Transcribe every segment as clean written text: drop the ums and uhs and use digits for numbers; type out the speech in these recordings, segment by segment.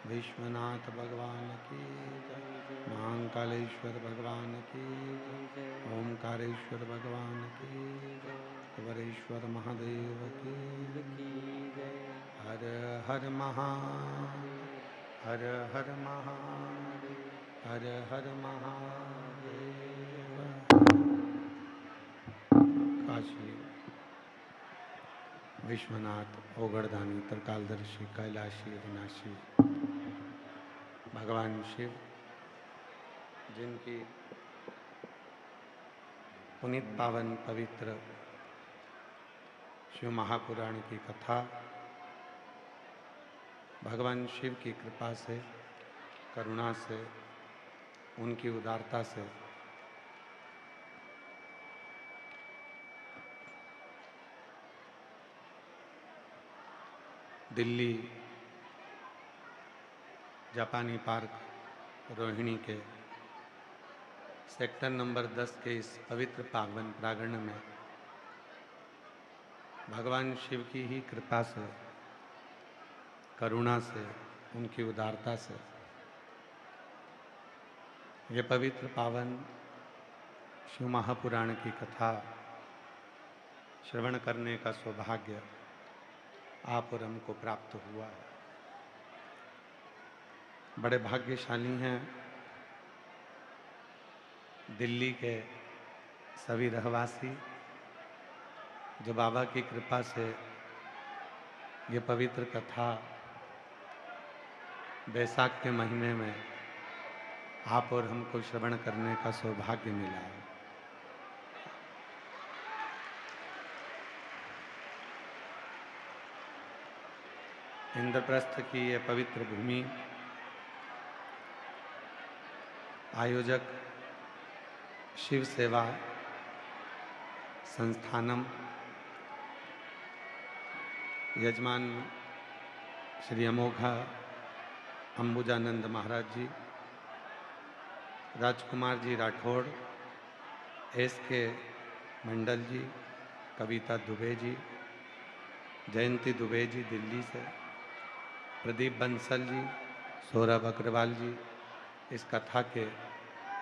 विश्वनाथ भगवान की जय, महाकालेश्वर भगवान की जय, ओमकारेश्वर भगवान की जय, वरेश्वर महादेव की जय। हर हर महादेव, हर हर महादेव, हर हर महादेव। काशी विश्वनाथ ओगड़दानी त्रिकालदर्शी कैलाशी अविनाशी भगवान शिव, जिनकी पुनीत पावन पवित्र शिव महापुराण की कथा भगवान शिव की कृपा से, करुणा से, उनकी उदारता से दिल्ली जापानी पार्क रोहिणी के सेक्टर नंबर 10 के इस पवित्र पावन प्रांगण में भगवान शिव की ही कृपा से, करुणा से, उनकी उदारता से ये पवित्र पावन शिव महापुराण की कथा श्रवण करने का सौभाग्य आप और हमको प्राप्त हुआ है। बड़े भाग्यशाली हैं दिल्ली के सभी रहवासी, जो बाबा की कृपा से ये पवित्र कथा बैसाख के महीने में आप और हमको श्रवण करने का सौभाग्य मिला है। इंद्रप्रस्थ की ये पवित्र भूमि, आयोजक शिव सेवा संस्थानम, यजमान श्री अमोघा अंबुजानंद महाराज जी, राजकुमार जी राठौड़, SK मंडल जी, कविता दुबे जी, जयंती दुबे जी दिल्ली से, प्रदीप बंसल जी, सौरभ अग्रवाल जी इस कथा के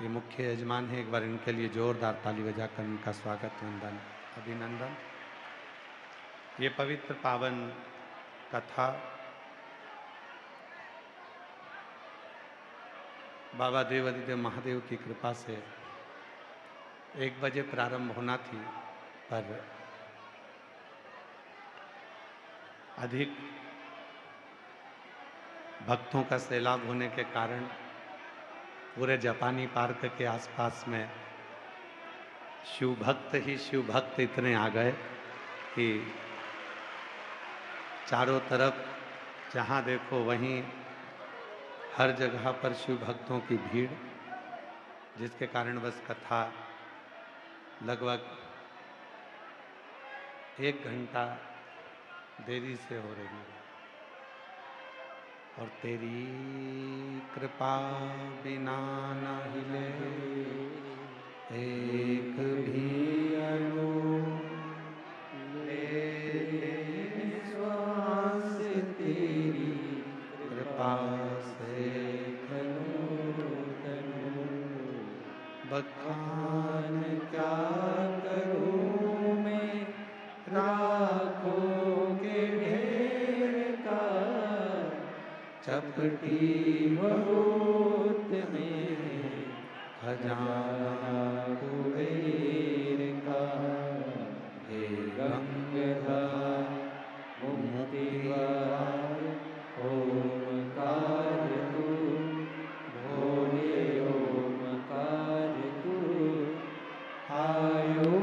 ये मुख्य यजमान हैं। एक बार इनके लिए जोरदार ताली बजाकर इनका स्वागत, वंदन, अभिनंदन। ये पवित्र पावन कथा बाबा देव अधिदेव महादेव की कृपा से 1 बजे प्रारंभ होना थी, पर अधिक भक्तों का सैलाब होने के कारण पूरे जापानी पार्क के आसपास में शिव भक्त ही शिव भक्त इतने आ गए कि चारों तरफ जहाँ देखो वहीं हर जगह पर शिव भक्तों की भीड़, जिसके कारण बस कथा लगभग 1 घंटा देरी से हो रही है। और तेरी कृपा बिना न हिले एक भी अणु, ले श्वास तेरी कृपा से तनु तनु, बखान क्या करूं मैं राखों के ढेर का, चपटी बहुत में खजाना कुबेर का, हे गंगाधर मुक्तिवार ओमकार तू, भोले ओमकार तू, आयो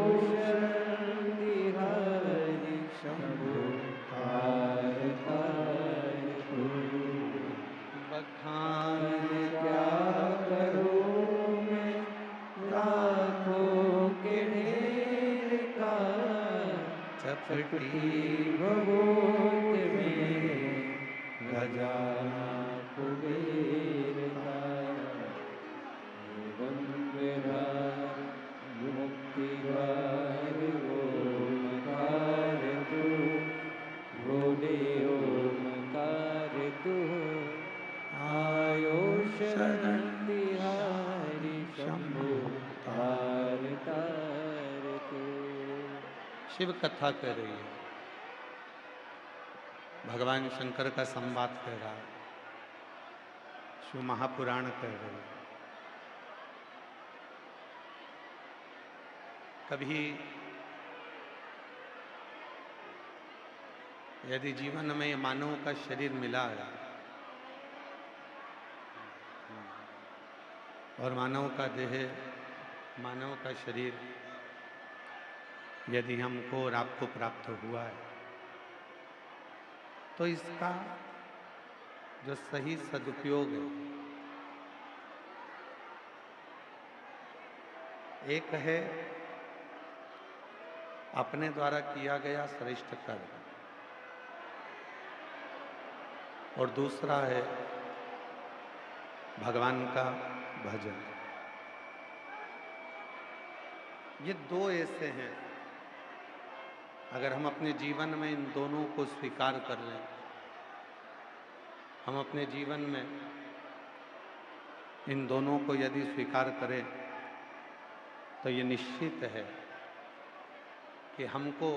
शक्तिहारी शंभु तार तार तू, बखान क्या करूं मैं लाखों के ढेर का, चपटी भभूत में खजाना कुबेर का, गंगाधर मुक्तिवार ओमकार तू, भोले ओमकार तू, आयो शरण तिहारी शंभु तार तार तू। शिव कथा कह रही है, भगवान शंकर का संवाद कह रहा है, शिव महापुराण कह रही है। कभी यदि जीवन में मानव का शरीर मिला है और मानव का देह, मानव का शरीर यदि हमको और आपको प्राप्त हुआ है, तो इसका जो सही सदुपयोग है, एक है अपने द्वारा किया गया श्रेष्ठ कर्म, और दूसरा है भगवान का भजन। ये 2 ऐसे हैं अगर हम अपने जीवन में इन दोनों को स्वीकार कर लें, हम अपने जीवन में इन दोनों को यदि स्वीकार करें, तो ये निश्चित है कि हमको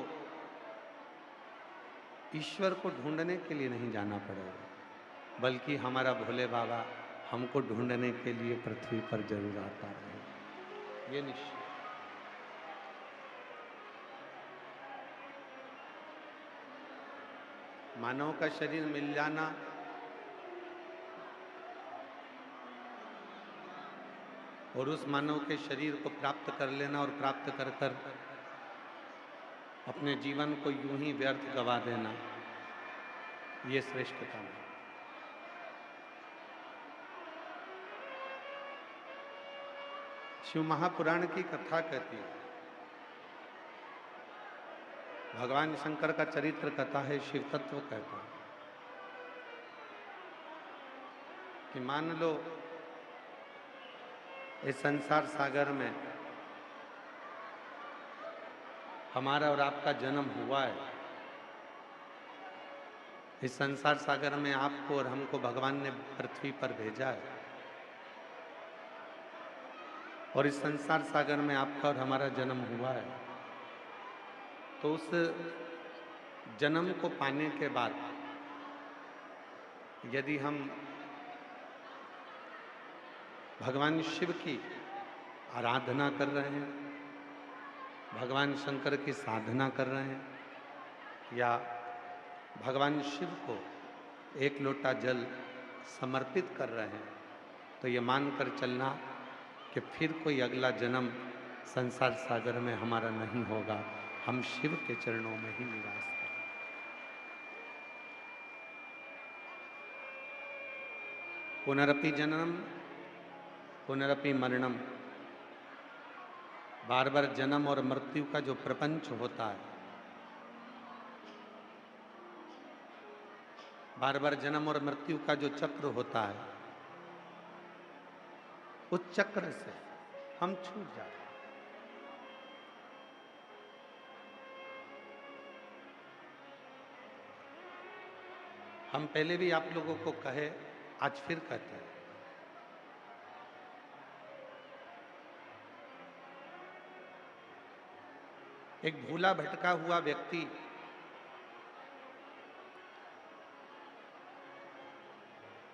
ईश्वर को ढूंढने के लिए नहीं जाना पड़ेगा, बल्कि हमारा भोले बाबा हमको ढूंढने के लिए पृथ्वी पर जरूर आता रहेगा, ये निश्चित। मानव का शरीर मिल जाना और उस मानव के शरीर को प्राप्त कर लेना और प्राप्त कर कर अपने जीवन को यूं ही व्यर्थ गवा देना, ये श्रेष्ठता है। शिव महापुराण की कथा कहती है, भगवान शंकर का चरित्र कथा है, शिव तत्व कहता है कि मान लो इस संसार सागर में हमारा और आपका जन्म हुआ है। इस संसार सागर में आपको और हमको भगवान ने पृथ्वी पर भेजा है, और इस संसार सागर में आपका और हमारा जन्म हुआ है। तो उस जन्म को पाने के बाद यदि हम भगवान शिव की आराधना कर रहे हैं, भगवान शंकर की साधना कर रहे हैं, या भगवान शिव को एक लोटा जल समर्पित कर रहे हैं, तो ये मानकर चलना कि फिर कोई अगला जन्म संसार सागर में हमारा नहीं होगा, हम शिव के चरणों में ही निवास करें। पुनरपि जननम पुनरपि मरणम, बार बार जन्म और मृत्यु का जो प्रपंच होता है, बार बार जन्म और मृत्यु का जो चक्र होता है, उस चक्र से हम छूट जाते हैं। हम पहले भी आप लोगों को कहे, आज फिर कहते हैं, एक भूला भटका हुआ व्यक्ति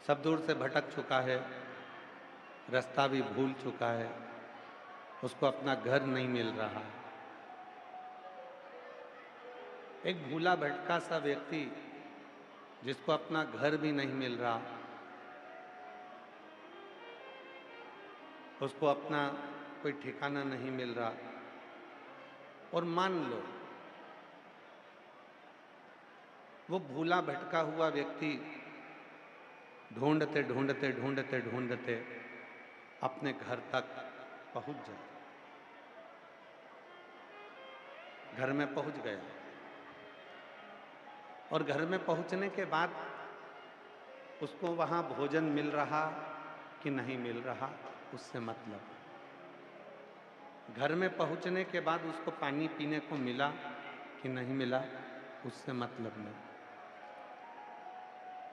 सब दूर से भटक चुका है, रास्ता भी भूल चुका है, उसको अपना घर नहीं मिल रहा। एक भूला भटका सा व्यक्ति जिसको अपना घर भी नहीं मिल रहा, उसको अपना कोई ठिकाना नहीं मिल रहा, और मान लो वो भूला भटका हुआ व्यक्ति ढूंढते ढूंढते ढूंढते ढूंढते अपने घर तक पहुंच जाए, घर में पहुंच गया, और घर में पहुंचने के बाद उसको वहां भोजन मिल रहा कि नहीं मिल रहा, उससे मतलब। घर में पहुंचने के बाद उसको पानी पीने को मिला कि नहीं मिला, उससे मतलब नहीं।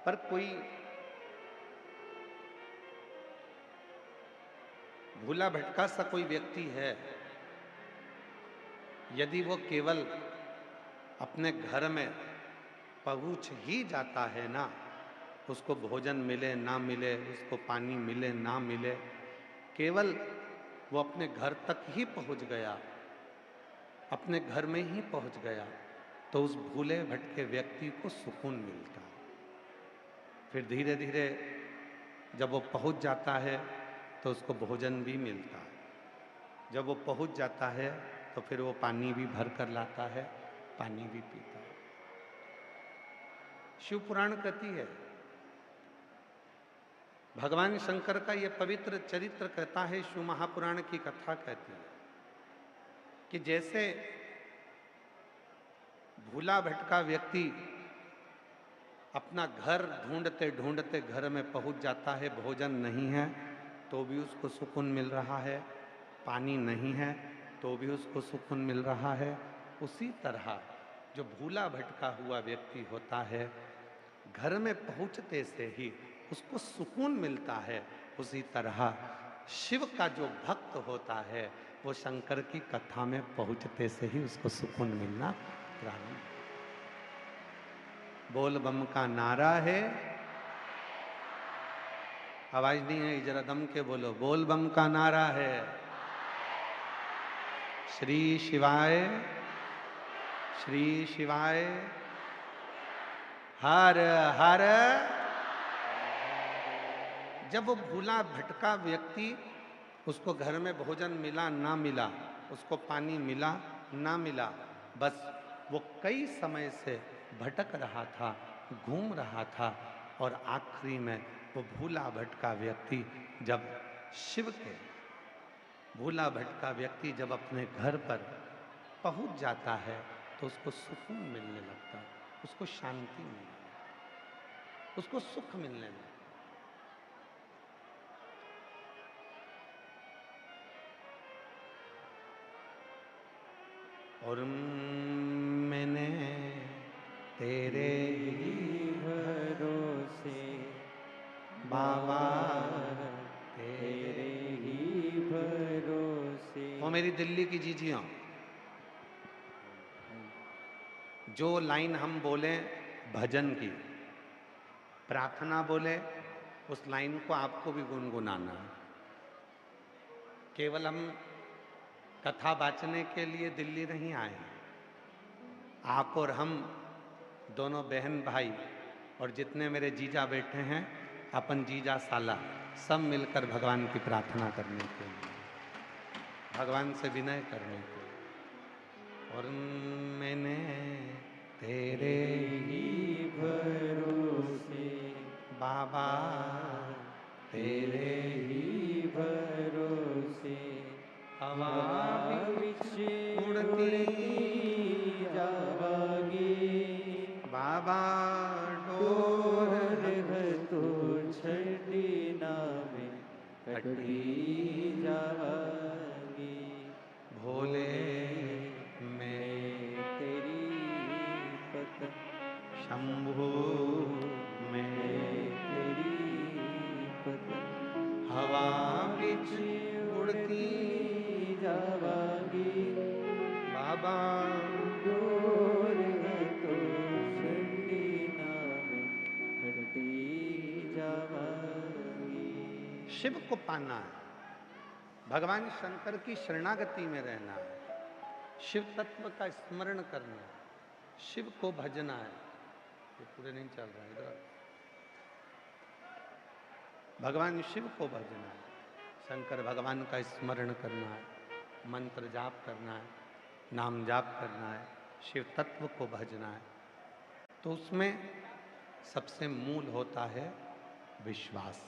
पर कोई भूला भटका सा कोई व्यक्ति है, यदि वो केवल अपने घर में पहुंच ही जाता है ना, उसको भोजन मिले ना मिले, उसको पानी मिले ना मिले, केवल वो अपने घर तक ही पहुंच गया, अपने घर में ही पहुंच गया, तो उस भूले भटके व्यक्ति को सुकून मिलता है। फिर धीरे धीरे जब वो पहुंच जाता है तो उसको भोजन भी मिलता है। जब वो पहुंच जाता है तो फिर वो पानी भी भर कर लाता है, पानी भी पीता है। शिव पुराण कहती है, भगवान शंकर का ये पवित्र चरित्र कहता है, शिव महापुराण की कथा कहती है कि जैसे भूला भटका व्यक्ति अपना घर ढूंढते ढूंढते घर में पहुंच जाता है, भोजन नहीं है तो भी उसको सुकून मिल रहा है, पानी नहीं है तो भी उसको सुकून मिल रहा है, उसी तरह जो भूला भटका हुआ व्यक्ति होता है, घर में पहुंचते से ही उसको सुकून मिलता है, उसी तरह शिव का जो भक्त होता है वो शंकर की कथा में पहुंचते से ही उसको सुकून मिलना प्रारंभ। बोल बम का नारा है, आवाज नहीं है, जरा दम के बोलो, बोल बम का नारा है। श्री शिवाय, श्री शिवाय, हर हर। जब वो भूला भटका व्यक्ति, उसको घर में भोजन मिला ना मिला, उसको पानी मिला ना मिला, बस वो कई समय से भटक रहा था, घूम रहा था, और आखिरी में वो भूला भटका व्यक्ति जब शिव के भूला भटका व्यक्ति जब अपने घर पर पहुंच जाता है तो उसको सुकून मिलने लगता है, उसको शांति मिलने लगती, उसको सुख मिलने लगता। और मैंने तेरे ही भरोसे बाबा, तेरे ही भरोसे। वो मेरी दिल्ली की जीजियां, जो लाइन हम बोले भजन की, प्रार्थना बोले, उस लाइन को आपको भी गुनगुनाना है। केवल हम कथा बाँचने के लिए दिल्ली नहीं आए, आप और हम दोनों बहन भाई और जितने मेरे जीजा बैठे हैं, अपन जीजा साला, सब मिलकर भगवान की प्रार्थना करने के लिए, भगवान से विनय करने के लिए। और मैंने तेरे ही भरोसे बाबा, तेरे ही भरोसे हवा विच उड़ती जावागी। बाबा डोर डोर तो छड़ी नामे कटी जावागी। भोले में तेरी पतन शंभू में तेरी पतन हवा बिच उड़ती जावागी। बाबा डोर तो छड़ी नामे कटी जावागी। शिव को पाना है, भगवान शंकर की शरणागति में रहना है, शिव तत्व का स्मरण करना है, शिव को भजना है। ये पूरे नहीं चल रहा है इधर। भगवान शिव को भजना है, शंकर भगवान का स्मरण करना है, मंत्र जाप करना है, नाम जाप करना है, शिव तत्व को भजना है। तो उसमें सबसे मूल होता है विश्वास,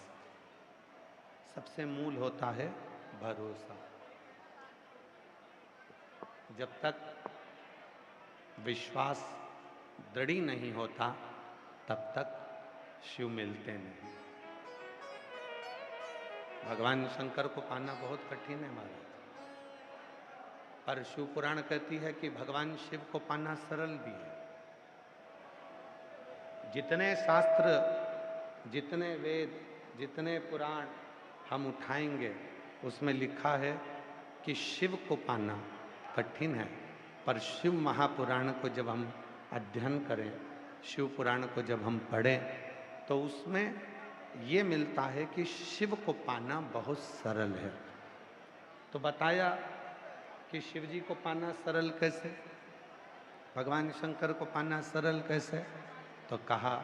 सबसे मूल होता है भरोसा। जब तक विश्वास दृढ़ नहीं होता तब तक शिव मिलते नहीं। भगवान शंकर को पाना बहुत कठिन है महाराज, पर शिव पुराण कहती है कि भगवान शिव को पाना सरल भी है। जितने शास्त्र, जितने वेद, जितने पुराण हम उठाएंगे उसमें लिखा है कि शिव को पाना कठिन है, पर शिव महापुराण को जब हम अध्ययन करें, शिव पुराण को जब हम पढ़ें, तो उसमें ये मिलता है कि शिव को पाना बहुत सरल है। तो बताया कि शिव जी को पाना सरल कैसे, भगवान शंकर को पाना सरल कैसे, तो कहा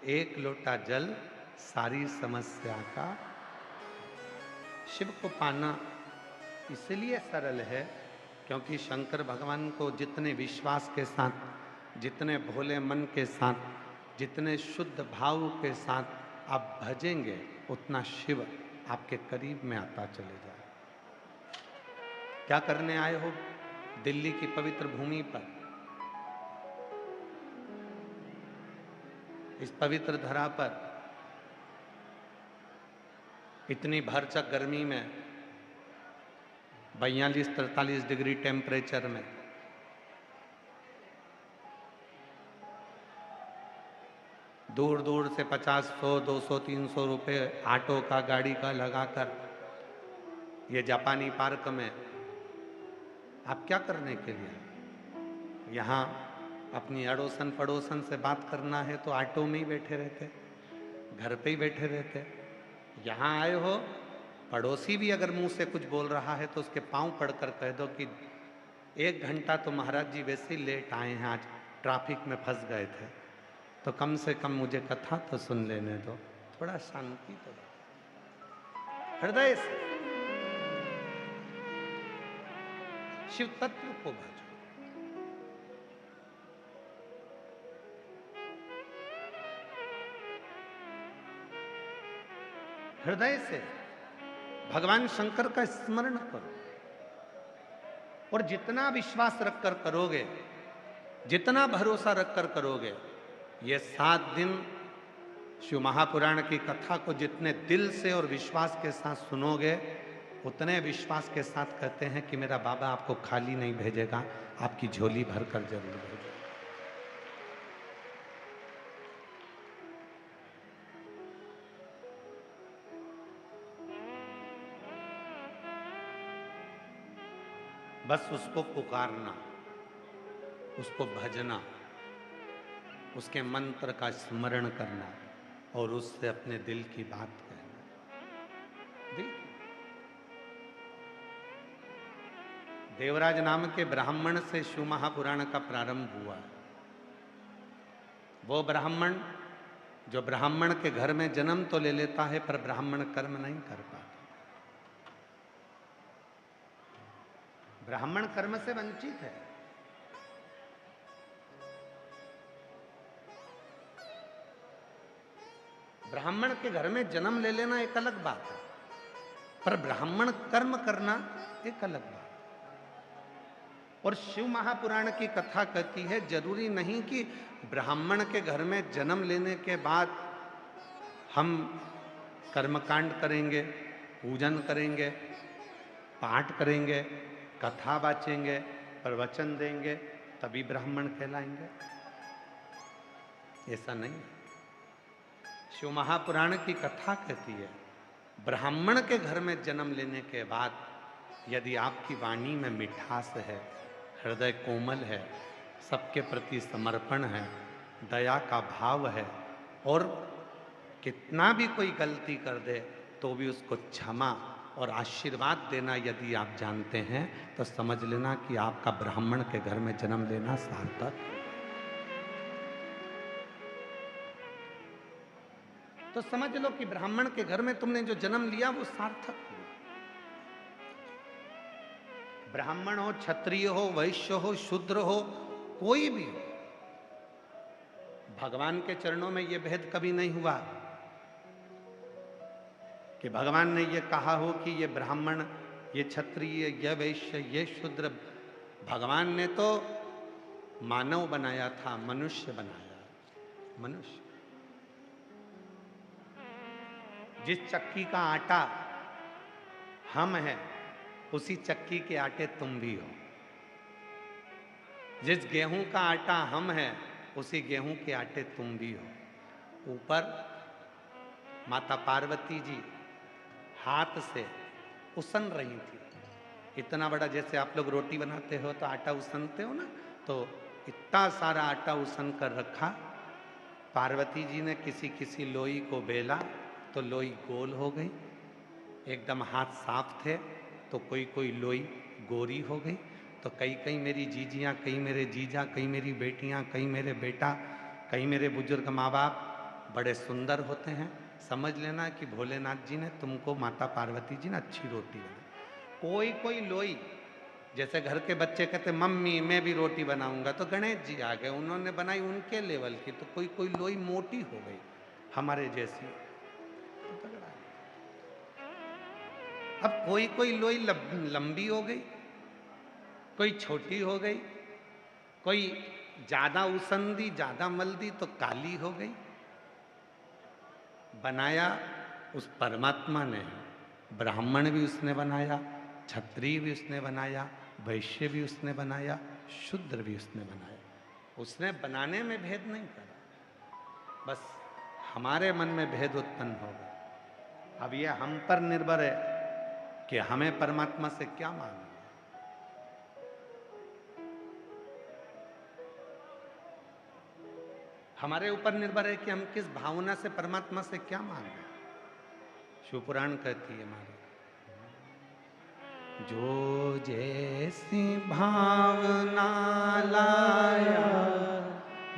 एक लोटा जल सारी समस्या का। शिव को पाना इसलिए सरल है क्योंकि शंकर भगवान को जितने विश्वास के साथ, जितने भोले मन के साथ, जितने शुद्ध भाव के साथ आप भजेंगे, उतना शिव आपके करीब में आता चले जाए। क्या करने आए हो दिल्ली की पवित्र भूमि पर, इस पवित्र धरा पर, इतनी भरचक गर्मी में, 42-43 डिग्री टेम्परेचर में, दूर दूर से 50, 100, 200, 300 रुपये ऑटो का, गाड़ी का लगाकर ये जापानी पार्क में आप क्या करने के लिए? यहाँ अपनी अड़ोसन पड़ोसन से बात करना है तो ऑटो में ही बैठे रहते, घर पे ही बैठे रहते। यहाँ आए हो, पड़ोसी भी अगर मुंह से कुछ बोल रहा है तो उसके पांव पड़कर कह दो कि 1 घंटा तो महाराज जी वैसे ही लेट आए हैं, आज ट्रैफिक में फंस गए थे, तो कम से कम मुझे कथा तो सुन लेने दो, थोड़ा शांति तो दो। हृदय से शिव तत्व को भजो। हृदय से भगवान शंकर का स्मरण करो, और जितना विश्वास रखकर करोगे, जितना भरोसा रखकर करोगे, ये 7 दिन शिव महापुराण की कथा को जितने दिल से और विश्वास के साथ सुनोगे, उतने विश्वास के साथ कहते हैं कि मेरा बाबा आपको खाली नहीं भेजेगा, आपकी झोली भरकर जरूर भेजेगा। बस उसको पुकारना, उसको भजना, उसके मंत्र का स्मरण करना और उससे अपने दिल की बात कहना। दिल की। देवराज नाम के ब्राह्मण से शिव महापुराण का प्रारंभ हुआ। वो ब्राह्मण जो ब्राह्मण के घर में जन्म तो ले लेता है पर ब्राह्मण कर्म नहीं कर पाता। ब्राह्मण कर्म से वंचित है। ब्राह्मण के घर में जन्म ले लेना एक अलग बात है, पर ब्राह्मण कर्म करना एक अलग बात है। और शिव महापुराण की कथा कहती है, जरूरी नहीं कि ब्राह्मण के घर में जन्म लेने के बाद हम कर्मकांड करेंगे, पूजन करेंगे, पाठ करेंगे, कथा वाचेंगे, प्रवचन देंगे, तभी ब्राह्मण कहलाएंगे। ऐसा नहीं है। शिव महापुराण की कथा कहती है, ब्राह्मण के घर में जन्म लेने के बाद यदि आपकी वाणी में मिठास है, हृदय कोमल है, सबके प्रति समर्पण है, दया का भाव है, और कितना भी कोई गलती कर दे तो भी उसको क्षमा और आशीर्वाद देना यदि आप जानते हैं, तो समझ लेना कि आपका ब्राह्मण के घर में जन्म लेना सार्थक है। तो समझ लो कि ब्राह्मण के घर में तुमने जो जन्म लिया वो सार्थक हुआ। ब्राह्मण हो, क्षत्रिय हो, वैश्य हो, शूद्र हो, कोई भी हो, भगवान के चरणों में यह भेद कभी नहीं हुआ कि भगवान ने ये कहा हो कि ये ब्राह्मण, ये क्षत्रिय, ये वैश्य, ये शूद्र। भगवान ने तो मानव बनाया था, मनुष्य बनाया। मनुष्य जिस चक्की का आटा हम हैं, उसी चक्की के आटे तुम भी हो। जिस गेहूं का आटा हम हैं, उसी गेहूं के आटे तुम भी हो। ऊपर माता पार्वती जी हाथ से उसन रही थी। इतना बड़ा, जैसे आप लोग रोटी बनाते हो तो आटा उसनते हो ना, तो इतना सारा आटा उसन कर रखा। पार्वती जी ने किसी किसी लोई को बेला तो लोई गोल हो गई, एकदम हाथ साफ थे, तो कोई कोई लोई गोरी हो गई। तो कई कई मेरी जीजियाँ, कई मेरे जीजा, कई मेरी बेटियाँ, कई मेरे बेटा, कई मेरे बुजुर्ग माँ बाप बड़े सुंदर होते हैं। समझ लेना कि भोलेनाथ जी ने तुमको, माता पार्वती जी ने अच्छी रोटी बनाई। कोई कोई लोई, जैसे घर के बच्चे कहते मम्मी मैं भी रोटी बनाऊंगा, तो गणेश जी आ गए, उन्होंने बनाई उनके लेवल की। तो कोई कोई लोई मोटी हो गई हमारे जैसी, तो तगड़ा है। अब कोई कोई लोई लंबी हो गई, कोई छोटी हो गई, कोई ज्यादा उसन दी, ज्यादा मल दी तो काली हो गई। बनाया उस परमात्मा ने। ब्राह्मण भी उसने बनाया, क्षत्रिय भी उसने बनाया, वैश्य भी उसने बनाया, शूद्र भी उसने बनाया। उसने बनाने में भेद नहीं करा। बस हमारे मन में भेद उत्पन्न होगा। अब यह हम पर निर्भर है कि हमें परमात्मा से क्या मांगना। हमारे ऊपर निर्भर है कि हम किस भावना से परमात्मा से क्या मांग रहे हैं। शिवपुराण कहती है हमारी, जो जैसी भावना लाया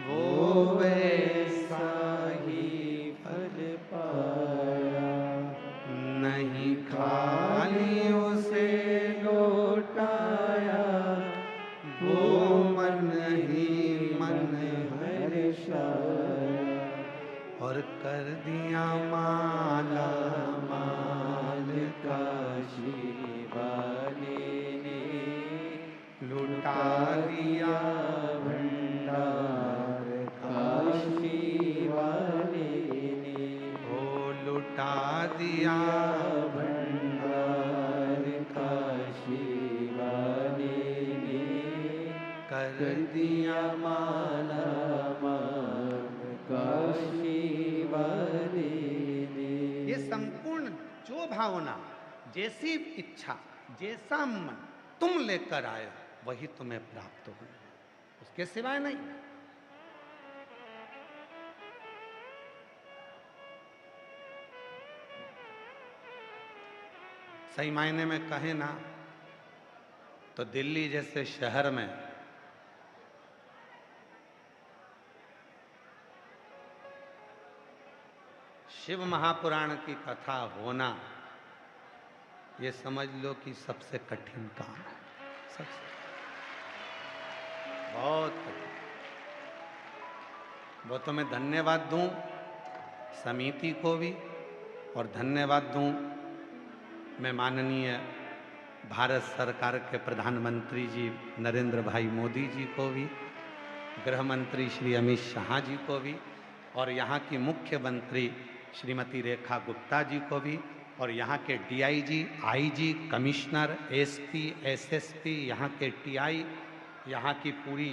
वो वैसा ही फल पाया, नहीं खाली उसे लौटाया, वो मन ही मन हर्षाया, और कर दिया माला माल काशी वाले ने लुटा दिया भंडार, काशी वाले ने ओ लुटा दिया भंडार, काशी वाले ने कर दिया माला माल, काशी वाले ने। ये संपूर्ण जो भावना, जैसी इच्छा, जैसा मन तुम लेकर आए वही तुम्हें प्राप्त हो, उसके सिवाय नहीं। सही मायने में कहे ना तो दिल्ली जैसे शहर में शिव महापुराण की कथा होना, ये समझ लो कि सबसे कठिन काम है, सबसे बहुत कठिन। वो तो मैं धन्यवाद दूं समिति को भी, और धन्यवाद दूं मैं माननीय भारत सरकार के प्रधानमंत्री जी नरेंद्र भाई मोदी जी को भी, गृह मंत्री श्री अमित शाह जी को भी, और यहाँ की मुख्यमंत्री श्रीमती रेखा गुप्ता जी को भी, और यहाँ के DIG, IG, commissioner, SP, SSP, यहाँ के टीआई, यहाँ की पूरी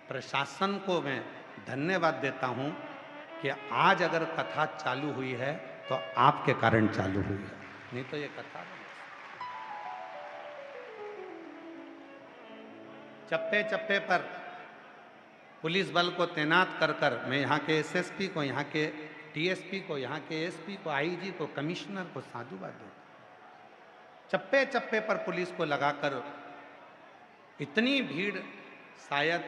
प्रशासन को मैं धन्यवाद देता हूँ कि आज अगर कथा चालू हुई है तो आपके कारण चालू हुई है, नहीं तो ये कथा नहीं। चप्पे चप्पे पर पुलिस बल को तैनात कर कर मैं यहाँ के एसएसपी को, यहाँ के टीएसपी को, यहाँ के एसपी को, आईजी को, कमिश्नर को साधुवाद देता हूं। चप्पे चप्पे पर पुलिस को लगाकर इतनी भीड़, शायद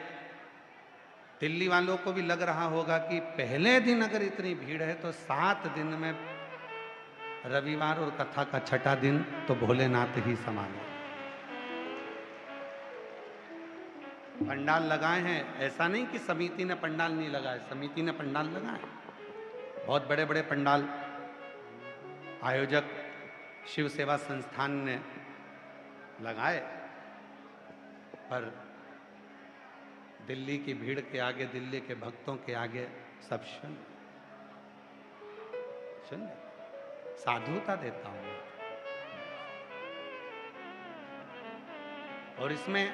दिल्ली वालों को भी लग रहा होगा कि पहले दिन अगर इतनी भीड़ है तो 7 दिन में रविवार और कथा का छठा दिन तो भोलेनाथ ही संभाले। पंडाल लगाए हैं, ऐसा नहीं कि समिति ने पंडाल नहीं लगाए, समिति ने पंडाल लगाए, बहुत बड़े बड़े पंडाल आयोजक शिव सेवा संस्थान ने लगाए, पर दिल्ली की भीड़ के आगे, दिल्ली के भक्तों के आगे सब शून्य शून्य। साधुता देता हूं, और इसमें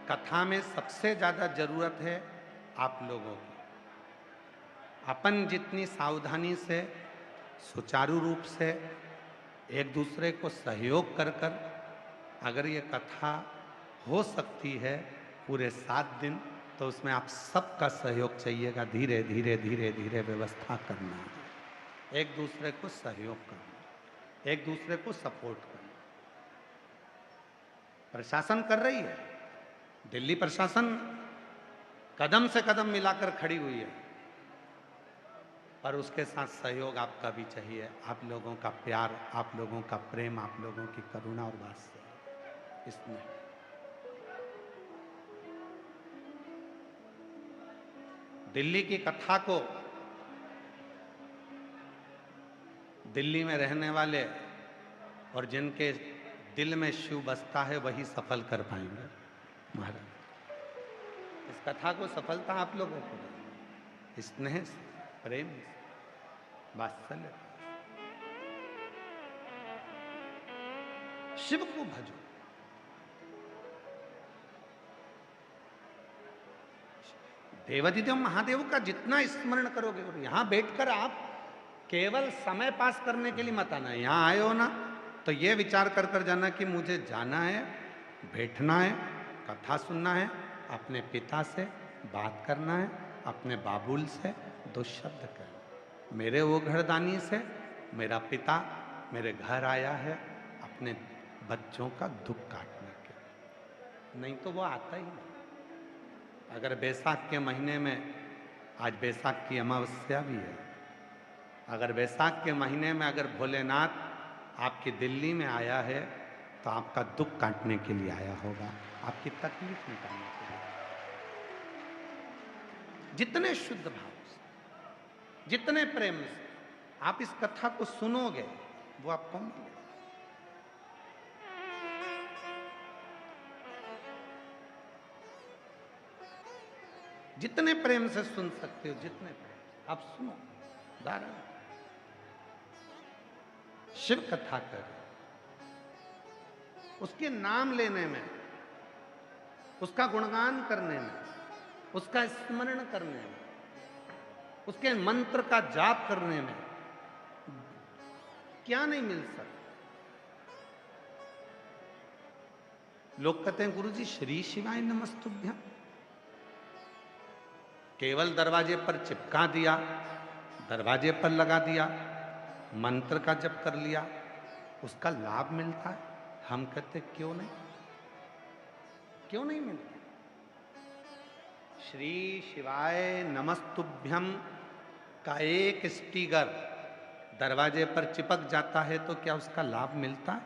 कथा में सबसे ज्यादा जरूरत है आप लोगों की। अपन जितनी सावधानी से, सुचारू रूप से एक दूसरे को सहयोग कर कर अगर ये कथा हो सकती है पूरे 7 दिन, तो उसमें आप सबका सहयोग चाहिएगा। धीरे धीरे धीरे धीरे व्यवस्था करना है, एक दूसरे को सहयोग करना, एक दूसरे को सपोर्ट करना। प्रशासन कर रही है, दिल्ली प्रशासन कदम से कदम मिलाकर खड़ी हुई है, पर उसके साथ सहयोग आपका भी चाहिए, आप लोगों का प्यार, आप लोगों का प्रेम, आप लोगों की करुणा और वात्सल्य। इसमें दिल्ली की कथा को दिल्ली में रहने वाले और जिनके दिल में शिव बसता है वही सफल कर पाएंगे महाराज। इस कथा को सफलता आप लोगों को, स्नेह से, प्रेम से, वात्सल्य। शिव को भजो, देवाधिदेव महादेव का जितना स्मरण करोगे, और यहां बैठकर आप केवल समय पास करने के लिए मत आना। यहां आए हो ना तो ये विचार कर कर जाना कि मुझे जाना है, बैठना है, कथा सुनना है, अपने पिता से बात करना है, अपने बाबुल से दो शब्द कहना। मेरे वो घरदानी से मेरा पिता मेरे घर आया है अपने बच्चों का दुख काटने के, नहीं तो वो आता ही नहीं। अगर बैसाख के महीने में, आज बैसाख की अमावस्या भी है, अगर बैसाख के महीने में अगर भोलेनाथ आपकी दिल्ली में आया है तो आपका दुख काटने के लिए आया होगा, आपकी तकलीफ मिटाने के लिए। जितने शुद्ध भाव से, जितने प्रेम से आप इस कथा को सुनोगे वो आपको मिलेगा। जितने प्रेम से सुन सकते हो, जितने प्रेम आप सुनो। उदाहरण, शिव कथा कर, उसके नाम लेने में, उसका गुणगान करने में, उसका स्मरण करने में, उसके मंत्र का जाप करने में क्या नहीं मिल सकता। लोग कहते हैं गुरुजी श्री शिवाय नमस्तुभ्यम केवल दरवाजे पर चिपका दिया, दरवाजे पर लगा दिया, मंत्र का जप कर लिया, उसका लाभ मिलता है? हम कहते क्यों नहीं, क्यों नहीं मिलता? श्री शिवाय नमस्तुभ्यम का एक स्टिकर दरवाजे पर चिपक जाता है तो क्या उसका लाभ मिलता है?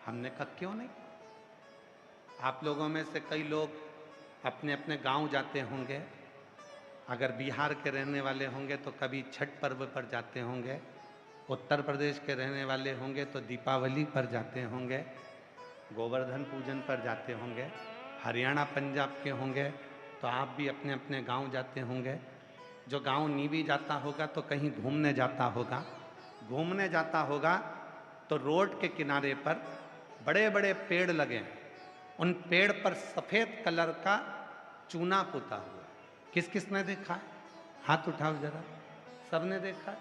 हमने कहा क्यों नहीं। आप लोगों में से कई लोग अपने अपने गांव जाते होंगे, अगर बिहार के रहने वाले होंगे तो कभी छठ पर्व पर जाते होंगे, उत्तर प्रदेश के रहने वाले होंगे तो दीपावली पर जाते होंगे, गोवर्धन पूजन पर जाते होंगे, हरियाणा पंजाब के होंगे तो आप भी अपने अपने गांव जाते होंगे। जो गांव नहीं भी जाता होगा तो कहीं घूमने जाता होगा, घूमने जाता होगा तो रोड के किनारे पर बड़े बड़े पेड़ लगे, उन पेड़ पर सफ़ेद कलर का चूना पुता हुआ। किस किसने देखा है? हाथ उठाओ जरा, सबने देखा है।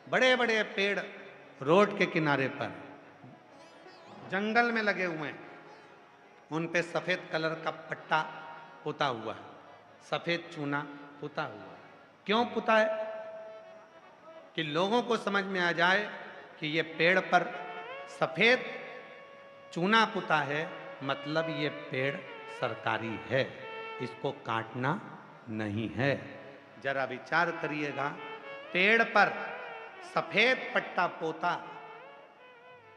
बड़े बड़े पेड़ रोड के किनारे पर जंगल में लगे हुए हैं, उन पे सफ़ेद कलर का पट्टा पुता हुआ है, सफ़ेद चूना पुता हुआ है। क्यों पुता है? कि लोगों को समझ में आ जाए कि ये पेड़ पर सफ़ेद चूना पुता है, मतलब ये पेड़ सरकारी है, इसको काटना नहीं है। जरा विचार करिएगा, पेड़ पर सफ़ेद पट्टा पोता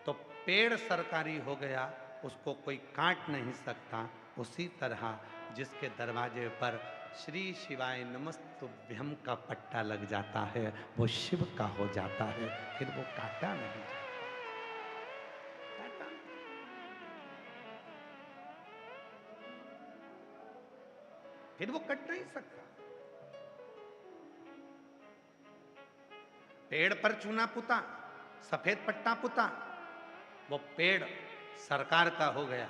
तो पेड़ सरकारी हो गया, उसको कोई काट नहीं सकता। उसी तरह जिसके दरवाजे पर श्री शिवाय नमस्तुभ्यम का पट्टा लग जाता है वो शिव का हो जाता है, फिर वो काटा नहीं जाता। फिर वो कट नहीं सकता। पेड़ पर चूना पुता, सफेद पट्टा पुता, वो पेड़ सरकार का हो गया।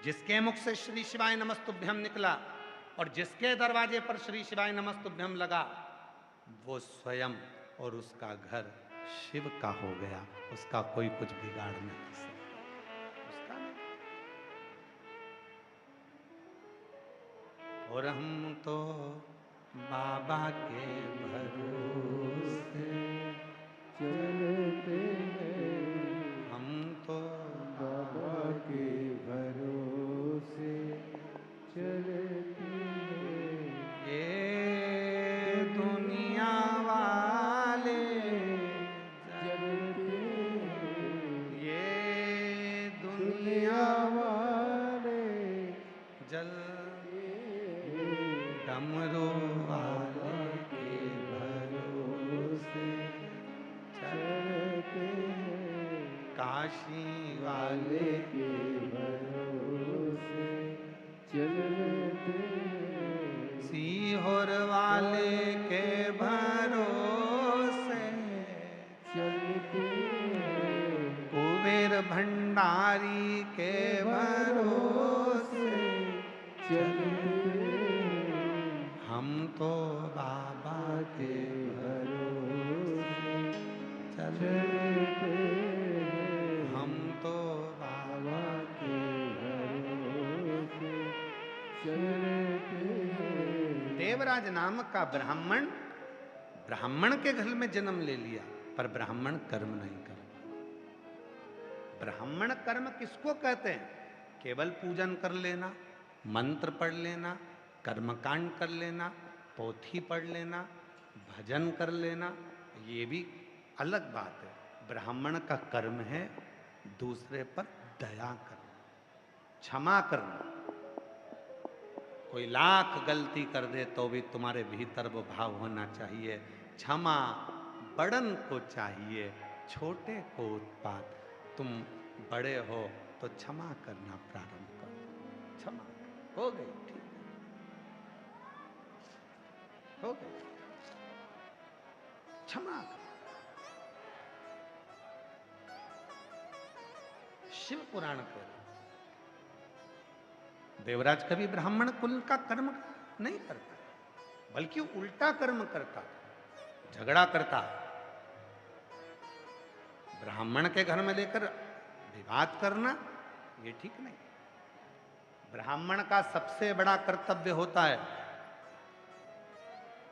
जिसके मुख से श्री शिवाय नमस्तुभ्यम निकला और जिसके दरवाजे पर श्री शिवाय नमस्तुभ्यम लगा, वो स्वयं और उसका घर शिव का हो गया। उसका कोई कुछ बिगाड़ नहीं सकता, उसका नहीं। और हम तो बाबा के भरोसे चलते हैं, हम तो बाबा के भरोसे चलते हैं। ये दुनिया वाले चलते हैं, ये दुनिया वाले जल डमरू वाले के भरोसे चलते हैं, काशी वाले के भरोसे चलते हैं, सीहोर वाले के भरोसे चलते हैं, कुबेर भंडारी के भरोसे चलते हैं, तो बाबा के भरोसे चलते हैं, हम तो बाबा के भरोसे चलते हैं। देवराज नामक का ब्राह्मण ब्राह्मण के घर में जन्म ले लिया, पर ब्राह्मण कर्म नहीं कर पाया। ब्राह्मण कर्म किसको कहते हैं? केवल पूजन कर लेना, मंत्र पढ़ लेना, कर्मकांड कर लेना, पोथी पढ़ लेना, भजन कर लेना, ये भी अलग बात है। ब्राह्मण का कर्म है दूसरे पर दया करना, क्षमा करना। कोई लाख गलती कर दे तो भी तुम्हारे भीतर वो भाव होना चाहिए, क्षमा बड़न को चाहिए, छोटे को उत्पात। तुम बड़े हो तो क्षमा करना प्रारंभ करो। क्षमा हो गई, ठीक है, हो गई, क्षमा करो। शिव पुराण कह रहे, देवराज कभी ब्राह्मण कुल का कर्म नहीं करता, बल्कि उल्टा कर्म करता, झगड़ा करता। ब्राह्मण के घर में लेकर विवाद करना ये ठीक नहीं। ब्राह्मण का सबसे बड़ा कर्तव्य होता है,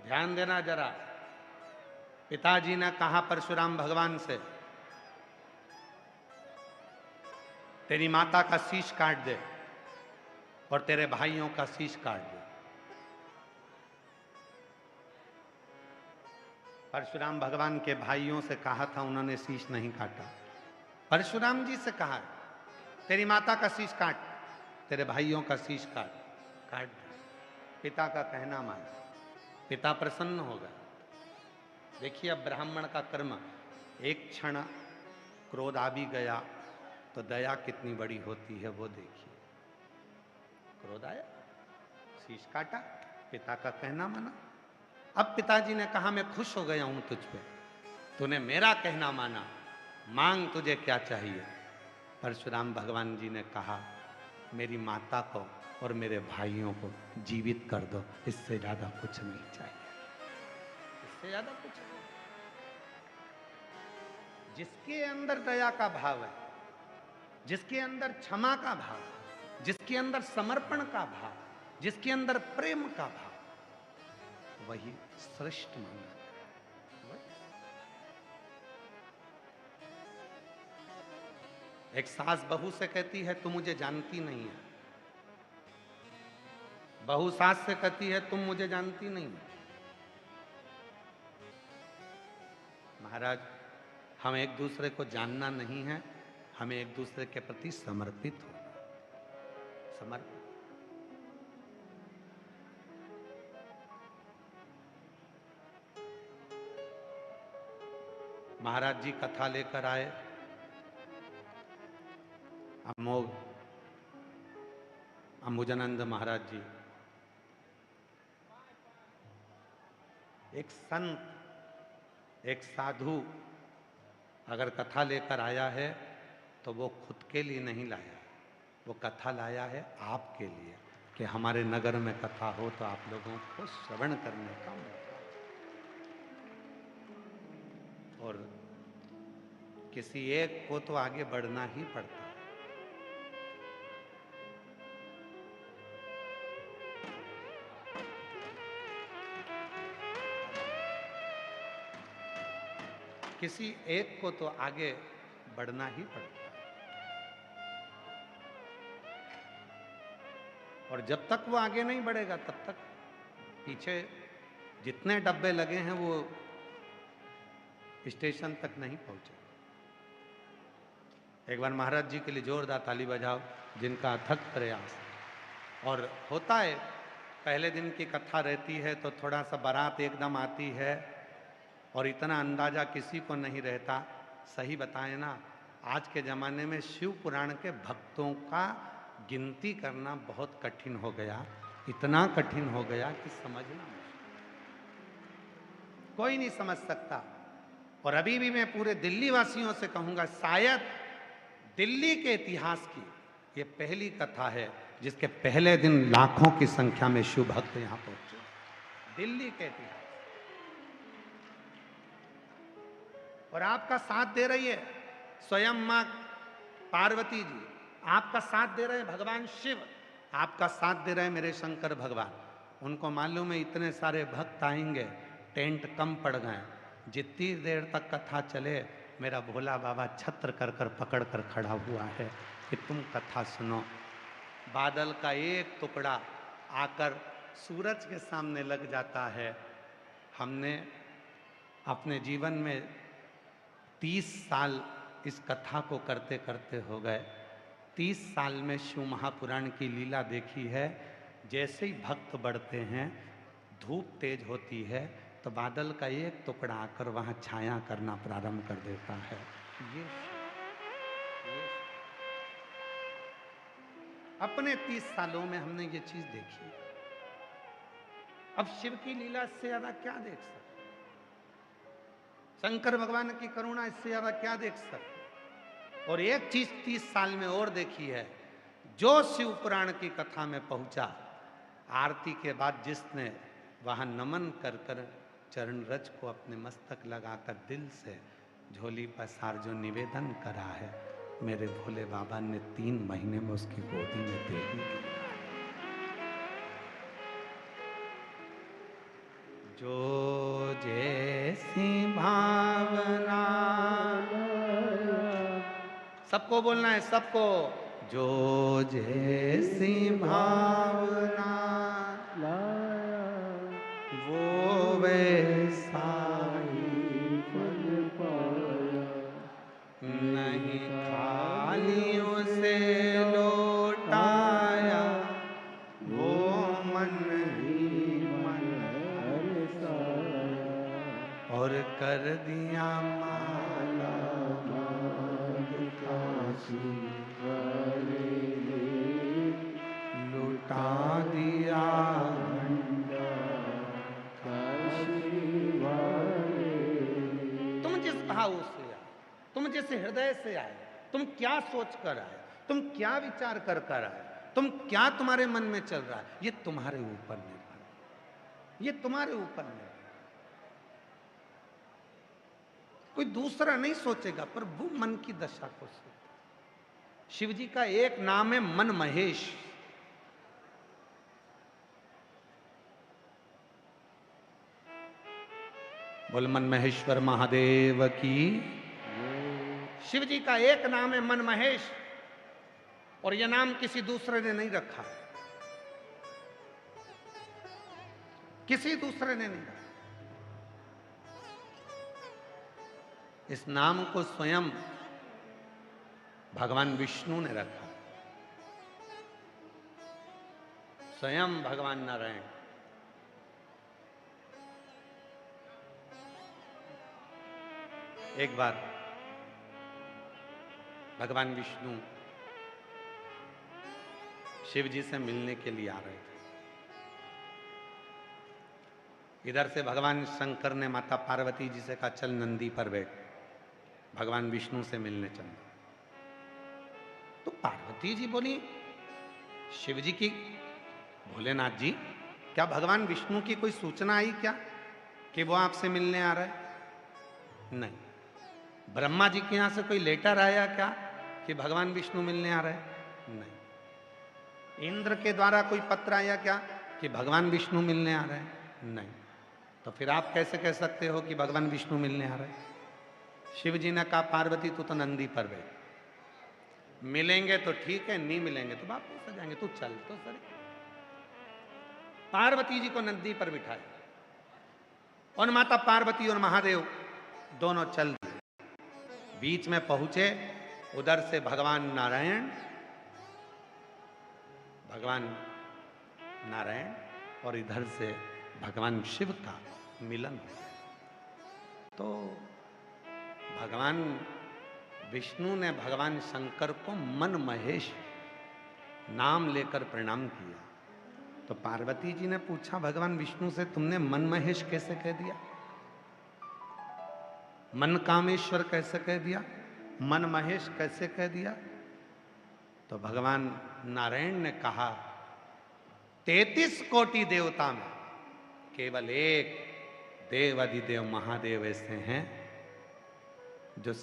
ध्यान देना जरा। पिताजी ने कहा परशुराम भगवान से, तेरी माता का शीश काट दे और तेरे भाइयों का शीश काट दे। परशुराम भगवान के भाइयों से कहा था, उन्होंने शीश नहीं काटा। परशुराम जी से कहा, तेरी माता का शीश काट, तेरे भाइयों का शीश काट दे। पिता का कहना मान, पिता प्रसन्न होगा। देखिए अब ब्राह्मण का कर्म, एक क्षण क्रोध आ भी गया तो दया कितनी बड़ी होती है वो देखिए। क्रोध आया, शीश काटा, पिता का कहना माना। अब पिताजी ने कहा, मैं खुश हो गया हूं तुझ पे, तूने मेरा कहना माना, मांग तुझे क्या चाहिए। परशुराम भगवान जी ने कहा, मेरी माता को और मेरे भाइयों को जीवित कर दो, इससे ज्यादा कुछ नहीं चाहिए, इससे ज्यादा कुछ नहीं। जिसके अंदर दया का भाव है, जिसके अंदर क्षमा का भाव, जिसके अंदर समर्पण का भाव, जिसके अंदर प्रेम का भाव, वही श्रेष्ठ माना जाए। एक सास बहू से कहती है, तुम मुझे जानती नहीं है। बहू सास से कहती है, तुम मुझे जानती नहीं है। महाराज, हम एक दूसरे को जानना नहीं है, हमें एक दूसरे के प्रति समर्पित होना। समर्पित। महाराज जी कथा लेकर आए, अमोघ अंबुजानंद महाराज जी। एक संत, एक साधु अगर कथा लेकर आया है तो वो खुद के लिए नहीं लाया, वो कथा लाया है आपके लिए, कि हमारे नगर में कथा हो तो आप लोगों को श्रवण करने का मौका। और किसी एक को तो आगे बढ़ना ही पड़ता है। किसी एक को तो आगे बढ़ना ही पड़ता है। और जब तक वो आगे नहीं बढ़ेगा तब तक पीछे जितने डब्बे लगे हैं वो स्टेशन तक नहीं पहुंचे। एक बार महाराज जी के लिए जोरदार ताली बजाओ, जिनका अथक प्रयास। और होता है, पहले दिन की कथा रहती है तो थोड़ा सा बारात एकदम आती है और इतना अंदाजा किसी को नहीं रहता। सही बताएं ना, आज के ज़माने में शिव पुराण के भक्तों का गिनती करना बहुत कठिन हो गया, इतना कठिन हो गया कि समझना कोई नहीं समझ सकता। और अभी भी मैं पूरे दिल्ली वासियों से कहूँगा, शायद दिल्ली के इतिहास की ये पहली कथा है जिसके पहले दिन लाखों की संख्या में शिव भक्त यहाँ पहुँचे। दिल्ली के इतिहास। और आपका साथ दे रही है स्वयं मां पार्वती जी, आपका साथ दे रहे हैं भगवान शिव, आपका साथ दे रहे हैं मेरे शंकर भगवान। उनको मालूम है इतने सारे भक्त आएंगे, टेंट कम पड़ गए, जितनी देर तक कथा चले मेरा भोला बाबा छत्र कर कर पकड़ कर खड़ा हुआ है कि तुम कथा सुनो। बादल का एक टुकड़ा आकर सूरज के सामने लग जाता है। हमने अपने जीवन में 30 साल इस कथा को करते करते हो गए। 30 साल में शिव महापुराण की लीला देखी है। जैसे ही भक्त बढ़ते हैं, धूप तेज होती है तो बादल का एक टुकड़ा आकर वहां छाया करना प्रारंभ कर देता है। ये अपने 30 सालों में हमने ये चीज देखी। अब शिव की लीला से ज्यादा क्या देख सकते, शंकर भगवान की करुणा इससे ज्यादा क्या देख सकते। और एक चीज 30 साल में और देखी है, जो शिव पुराण की कथा में पहुंचा, आरती के बाद जिसने वहां नमन कर कर चरण रज को अपने मस्तक लगाकर दिल से झोली पसार जो निवेदन करा है, मेरे भोले बाबा ने 3 महीने में उसकी गोदी में दे ही दिया। जो जैसी भावना, सबको बोलना है, सबको। जो जैसी भावना वो वैसा ही फल पाया, नहीं खाली उसे लौटाया, वो मन ही मन हरसाया, और कर दिया माला काशी वाले ने लुटा दिया। काशी वाले ने। तुम जिस भाव से आए, तुम जिस हृदय से आए, तुम क्या सोच कर आए, तुम क्या विचार कर कर आए, तुम क्या तुम्हारे मन में चल रहा है, ये तुम्हारे ऊपर निर्भर है, ये तुम्हारे ऊपर निर्भर। कोई दूसरा नहीं सोचेगा, पर वो मन की दशा को सोचे। शिव जी का एक नाम है मन महेश। बोल मन महेश्वर महादेव की। शिव जी का एक नाम है मन महेश, और यह नाम किसी दूसरे ने नहीं रखा, किसी दूसरे ने नहीं रखा। इस नाम को स्वयं भगवान विष्णु ने रखा, स्वयं भगवान नारायण। एक बार भगवान विष्णु शिव जी से मिलने के लिए आ रहे थे। इधर से भगवान शंकर ने माता पार्वती जी से कहा, चल नंदी पर बैठ, भगवान विष्णु से मिलने चल। तो पार्वती जी बोली, शिव जी की, भोलेनाथ जी, क्या भगवान विष्णु की कोई सूचना आई क्या कि वो आपसे मिलने आ रहा है? नहीं। ब्रह्मा जी के यहां से कोई लेटर आया क्या कि भगवान विष्णु मिलने आ रहे हैं? नहीं। इंद्र के द्वारा कोई पत्र आया क्या कि भगवान विष्णु मिलने आ रहे हैं? नहीं। तो फिर आप कैसे कह सकते हो कि भगवान विष्णु मिलने आ रहे हैं? शिव जी ने कहा, पार्वती तू तो नंदी पर बैठ, मिलेंगे तो ठीक है, नहीं मिलेंगे तो वापस आ जाएंगे, तू चल तो सही। पार्वती जी को नंदी पर बिठाया और माता पार्वती और महादेव दोनों चल दिए। बीच में पहुंचे, उधर से भगवान नारायण और इधर से भगवान शिव का मिलन हो गया। तो भगवान विष्णु ने भगवान शंकर को मन महेश नाम लेकर प्रणाम किया। तो पार्वती जी ने पूछा भगवान विष्णु से, तुमने मन महेश कैसे कह दिया, मन कामेश्वर कैसे कह दिया, मन महेश कैसे कह दिया? तो भगवान नारायण ने कहा, 33 कोटि देवता में केवल एक देव अधिदेव महादेव ऐसे हैं जो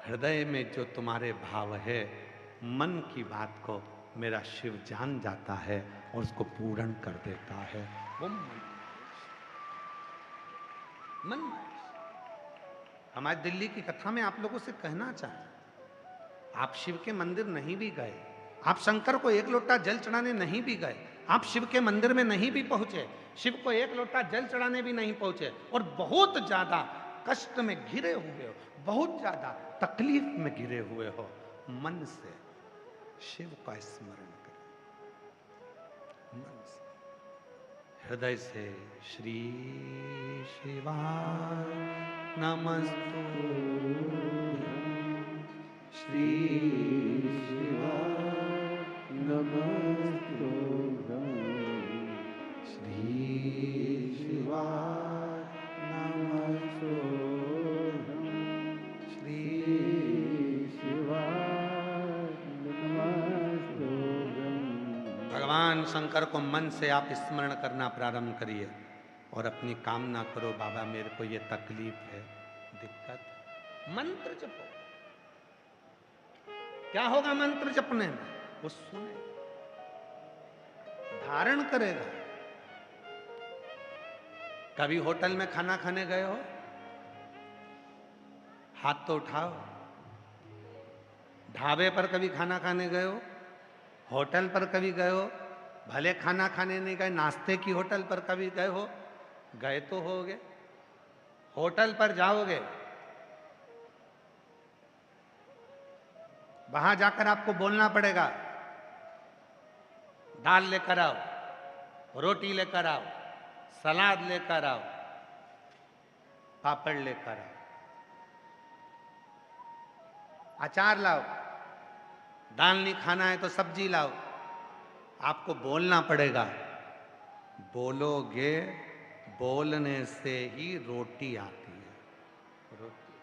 हृदय में जो तुम्हारे भाव है, मन की बात को मेरा शिव जान जाता है और उसको पूर्ण कर देता है। वो मन हमारी दिल्ली की कथा में आप लोगों से कहना चाहें, आप शिव के मंदिर नहीं भी गए, आप शंकर को एक लोटा जल चढ़ाने नहीं भी गए, आप शिव के मंदिर में नहीं भी पहुंचे, शिव को एक लोटा जल चढ़ाने भी नहीं पहुंचे और बहुत ज्यादा कष्ट में घिरे हुए हो, बहुत ज्यादा तकलीफ में घिरे हुए हो, मन से शिव का स्मरण करें, मन से, हृदय से श्री शिवाय नमस्तुभ्यं, श्री शिवाय नमस्तुभ्यं, श्री शिवाय नमस्तुभ्यं, श्री शिवाय नमस्तुभ्यं। भगवान शंकर को मन से आप स्मरण करना प्रारंभ करिए और अपनी कामना करो, बाबा मेरे को ये तकलीफ है, दिक्कत, मंत्र जपो। क्या होगा मंत्र जपने में? वो सुने, धारण करेगा। कभी होटल में खाना खाने गए हो? हाथ तो उठाओ। ढाबे पर कभी खाना खाने गए हो? होटल पर कभी गए हो? भले खाना खाने नहीं गए, नाश्ते की होटल पर कभी गए हो? गए तो होगे। होटल पर जाओगे, वहां जाकर आपको बोलना पड़ेगा, दाल लेकर आओ, रोटी लेकर आओ, सलाद लेकर आओ, पापड़ लेकर आओ, अचार लाओ, दाल नहीं खाना है तो सब्जी लाओ। आपको बोलना पड़ेगा। बोलोगे, बोलने से ही रोटी आती है। रोटी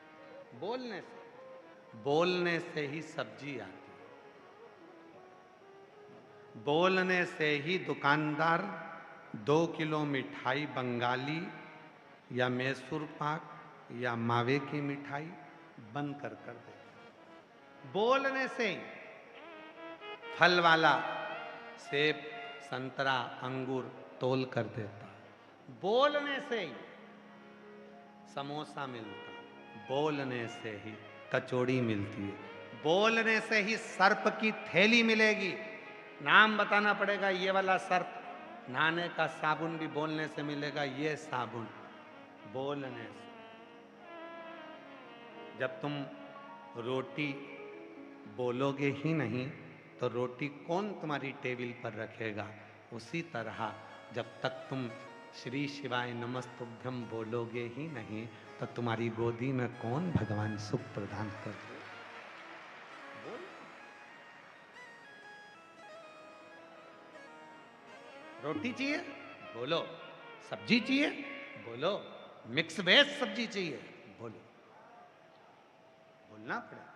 बोलने से ही सब्जी आती है। बोलने से ही दुकानदार 2 किलो मिठाई बंगाली या मैसूर पाक या मावे की मिठाई बंद कर देता। बोलने से ही फल वाला सेब, संतरा, अंगूर तोल कर देता। बोलने से ही समोसा मिलता, बोलने से ही कचौड़ी मिलती है, बोलने से ही सर्प की थैली मिलेगी। नाम बताना पड़ेगा, ये वाला सर्प, नहाने का साबुन भी बोलने से मिलेगा, ये साबुन बोलने से। जब तुम रोटी बोलोगे ही नहीं तो रोटी कौन तुम्हारी टेबल पर रखेगा? उसी तरह जब तक तुम श्री शिवाय नमस्तुभ्यं बोलोगे ही नहीं तो तुम्हारी गोदी में कौन भगवान सुख प्रदान कर दे? रोटी चाहिए? बोलो। सब्जी चाहिए? बोलो। मिक्स वेज सब्जी चाहिए? बोलो। बोलना पड़ेगा।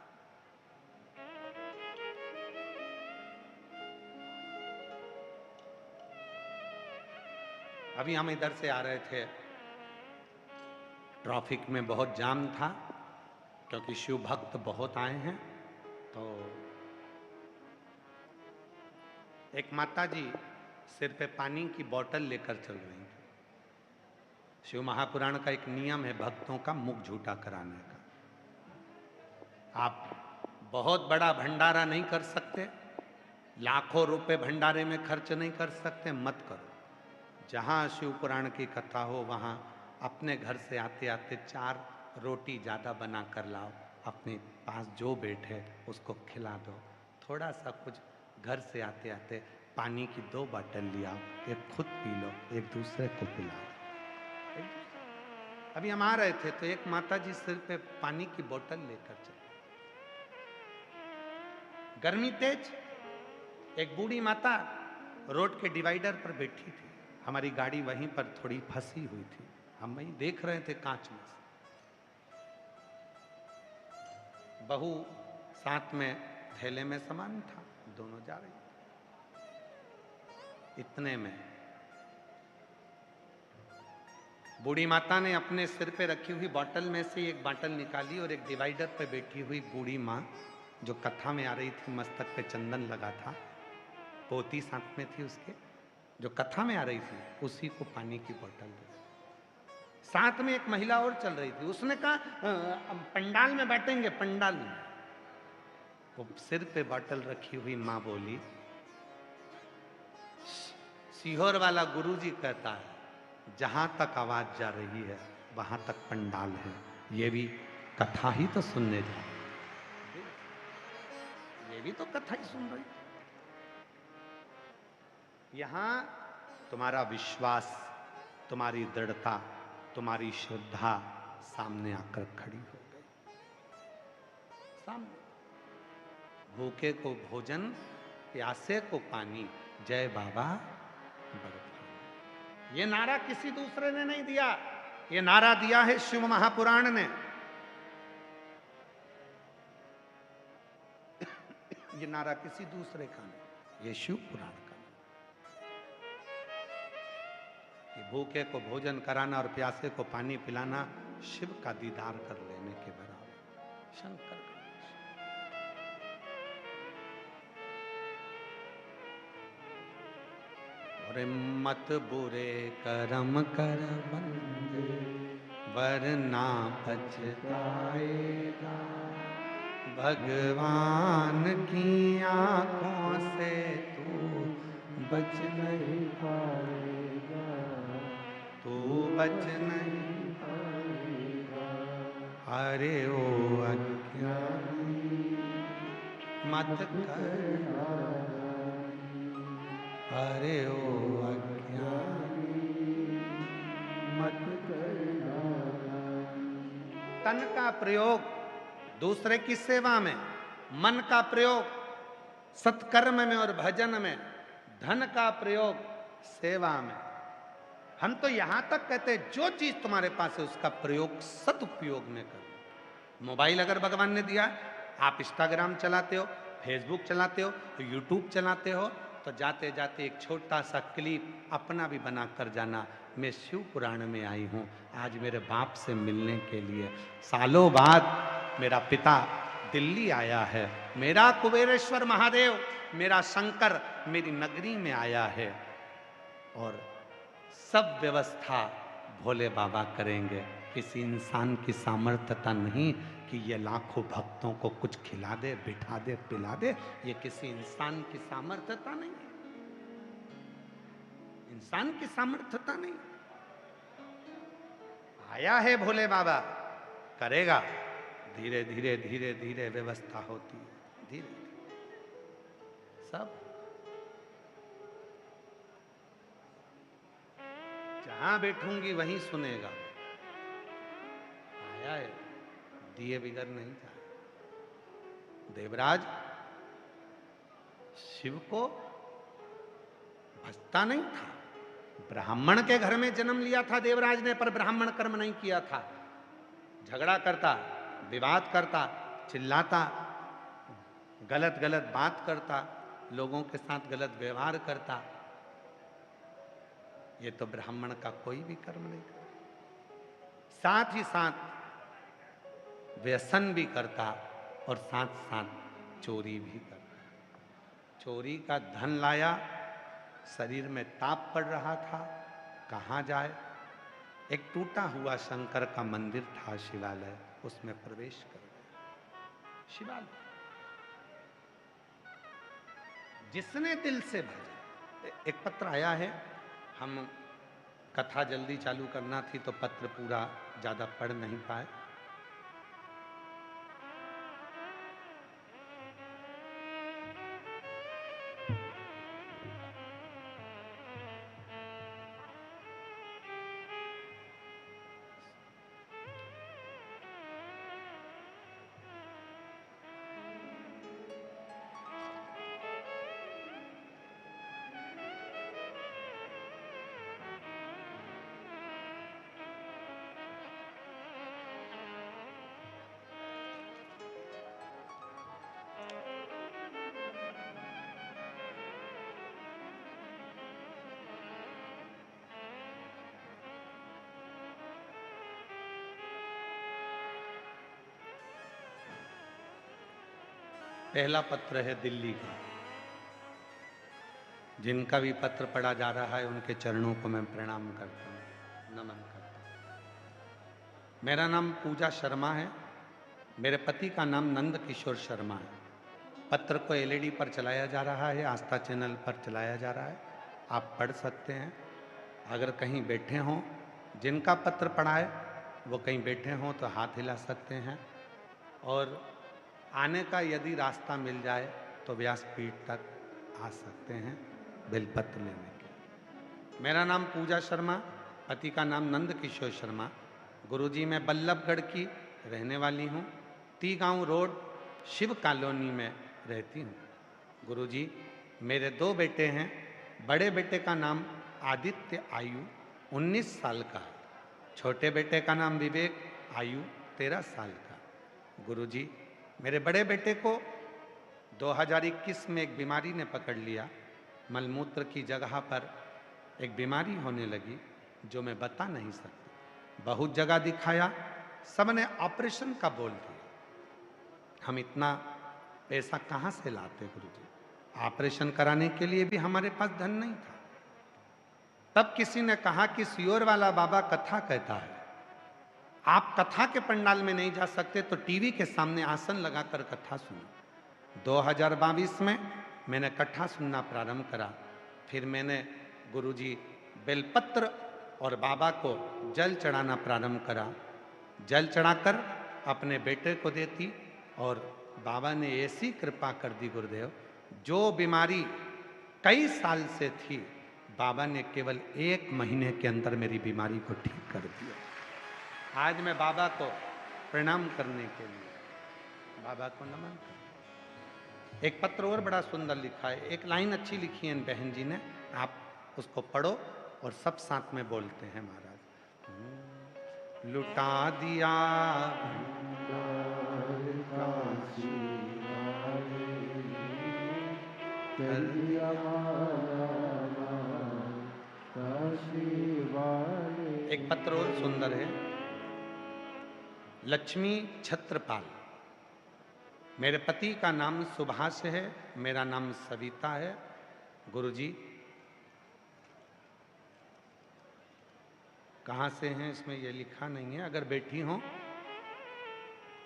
अभी हम इधर से आ रहे थे, ट्रैफिक में बहुत जाम था क्योंकि शिव भक्त बहुत आए हैं। तो एक माता जी सिर पे पानी की बोतल लेकर चल रही थी। शिव महापुराण का एक नियम है भक्तों का मुख झूठा कराने का। आप बहुत बड़ा भंडारा नहीं कर सकते, लाखों रुपए भंडारे में खर्च नहीं कर सकते, मत करो। जहाँ शिव पुराण की कथा हो वहाँ अपने घर से आते आते 4 रोटी ज़्यादा बना कर लाओ, अपने पास जो बैठे उसको खिला दो। थोड़ा सा कुछ घर से आते आते पानी की 2 बोतल लिया, एक खुद पी लो, एक दूसरे को पिलाओ। अभी हम आ रहे थे तो एक माता जी सिर पे पानी की बोतल लेकर चले। गर्मी तेज, एक बूढ़ी माता रोड के डिवाइडर पर बैठी थी। हमारी गाड़ी वहीं पर थोड़ी फंसी हुई थी, हम वहीं देख रहे थे कांच में से। बहू साथ में थैले में सामान था, दोनों जा रही थी। इतने में बूढ़ी माता ने अपने सिर पे रखी हुई बॉटल में से एक बॉटल निकाली और एक डिवाइडर पे बैठी हुई बूढ़ी माँ जो कथा में आ रही थी, मस्तक पे चंदन लगा था, पोती साथ में थी उसके, जो कथा में आ रही थी, उसी को पानी की बोतल दी। साथ में एक महिला और चल रही थी, उसने कहा पंडाल में बैठेंगे, पंडाल में। वो सिर पे बोतल रखी हुई माँ बोली, सीहोर वाला गुरुजी कहता है जहां तक आवाज जा रही है वहां तक पंडाल है, ये भी कथा ही तो सुनने जा रही, ये भी तो कथा ही सुन रही। यहां तुम्हारा विश्वास, तुम्हारी दृढ़ता, तुम्हारी श्रद्धा सामने आकर खड़ी हो गई। सामने भूखे को भोजन, प्यासे को पानी, जय बाबा बर्फानी। ये नारा किसी दूसरे ने नहीं दिया, ये नारा दिया है शिव महापुराण ने। ये नारा किसी दूसरे का नहीं, ये शिव पुराण का। भूखे को भोजन कराना और प्यासे को पानी पिलाना शिव का दीदार कर लेने के बराबर। शंकर और मत बुरे कर्म कर बंदे, वरना पछताएगा, भगवान की आंखों से तू बच नहीं पाएगा, तू बच नहीं पाएगा। अरे ओ अज्ञानी मत करना, अरे ओ अज्ञानी मत करना। तन का प्रयोग दूसरे की सेवा में, मन का प्रयोग सत्कर्म में और भजन में, धन का प्रयोग सेवा में। हम तो यहां तक कहते हैं जो चीज तुम्हारे पास है उसका प्रयोग सदुपयोग में करो। मोबाइल अगर भगवान ने दिया, आप इंस्टाग्राम चलाते हो, फेसबुक चलाते हो, यूट्यूब चलाते हो, तो जाते जाते एक छोटा सा क्लिप अपना भी बना कर जाना, मैं शिव पुराण में आई हूँ आज मेरे बाप से मिलने के लिए। सालों बाद मेरा पिता दिल्ली आया है, मेरा कुबेरेश्वर महादेव, मेरा शंकर मेरी नगरी में आया है, और सब व्यवस्था भोले बाबा करेंगे। किसी इंसान की सामर्थ्यता नहीं कि ये लाखों भक्तों को कुछ खिला दे, बिठा दे, पिला दे, ये किसी इंसान की सामर्थ्यता नहीं है, इंसान की सामर्थ्यता नहीं। आया है भोले बाबा, करेगा, धीरे धीरे धीरे धीरे व्यवस्था होती है, धीरे सब। जहां बैठूंगी वहीं सुनेगा। आया है, दिए बिगर नहीं था। देवराज शिव को भजता नहीं था। ब्राह्मण के घर में जन्म लिया था देवराज ने, पर ब्राह्मण कर्म नहीं किया था। झगड़ा करता, विवाद करता, चिल्लाता, गलत गलत बात करता, लोगों के साथ गलत व्यवहार करता। ये तो ब्राह्मण का कोई भी कर्म नहीं करता। साथ ही साथ व्यसन भी करता और साथ साथ चोरी भी करता। चोरी का धन लाया, शरीर में ताप पड़ रहा था, कहाँ जाए। एक टूटा हुआ शंकर का मंदिर था, शिवालय, उसमें प्रवेश कर गया। शिवालय जिसने दिल से भजा। एक पत्र आया है, हम कथा जल्दी चालू करना थी तो पत्र पूरा ज्यादा पढ़ नहीं पाए। पहला पत्र है दिल्ली का। जिनका भी पत्र पढ़ा जा रहा है उनके चरणों को मैं प्रणाम करता हूँ, नमन करता हूँ। मेरा नाम पूजा शर्मा है। मेरे पति का नाम नंद किशोर शर्मा है। पत्र को एलईडी पर चलाया जा रहा है, आस्था चैनल पर चलाया जा रहा है, आप पढ़ सकते हैं। अगर कहीं बैठे हों, जिनका पत्र पढ़ा है वो कहीं बैठे हों तो हाथ हिला सकते हैं, और आने का यदि रास्ता मिल जाए तो व्यासपीठ तक आ सकते हैं बेलपत्र लेने के। मेरा नाम पूजा शर्मा, पति का नाम नंद किशोर शर्मा। गुरुजी मैं बल्लभगढ़ की रहने वाली हूँ, टी गांव रोड शिव कॉलोनी में रहती हूँ। गुरुजी मेरे 2 बेटे हैं। बड़े बेटे का नाम आदित्य, आयु 19 साल का है। छोटे बेटे का नाम विवेक, आयु 13 साल का। गुरुजी मेरे बड़े बेटे को 2021 में एक बीमारी ने पकड़ लिया। मलमूत्र की जगह पर एक बीमारी होने लगी जो मैं बता नहीं सकती। बहुत जगह दिखाया, सबने ऑपरेशन का बोल दिया। हम इतना पैसा कहाँ से लाते गुरुजी? ऑपरेशन कराने के लिए भी हमारे पास धन नहीं था। तब किसी ने कहा कि सियोर वाला बाबा कथा कहता है, आप कथा के पंडाल में नहीं जा सकते तो टीवी के सामने आसन लगाकर कथा सुनो। 2022 में मैंने कथा सुनना प्रारंभ करा। फिर मैंने गुरुजी बेलपत्र और बाबा को जल चढ़ाना प्रारंभ करा। जल चढ़ाकर अपने बेटे को देती, और बाबा ने ऐसी कृपा कर दी गुरुदेव, जो बीमारी कई साल से थी, बाबा ने केवल 1 महीने के अंदर मेरी बीमारी को ठीक कर दिया। आज मैं बाबा को प्रणाम करने के लिए बाबा को नमन कर। एक पत्र और बड़ा सुंदर लिखा है, एक लाइन अच्छी लिखी है बहन जी ने, आप उसको पढ़ो और सब साथ में बोलते हैं। महाराज लुटा दिया कर दिया माया काशी वाले। एक पत्र और सुंदर है, लक्ष्मी छत्रपाल। मेरे पति का नाम सुभाष है, मेरा नाम सविता है। गुरुजी कहाँ से हैं इसमें ये लिखा नहीं है, अगर बैठी हो।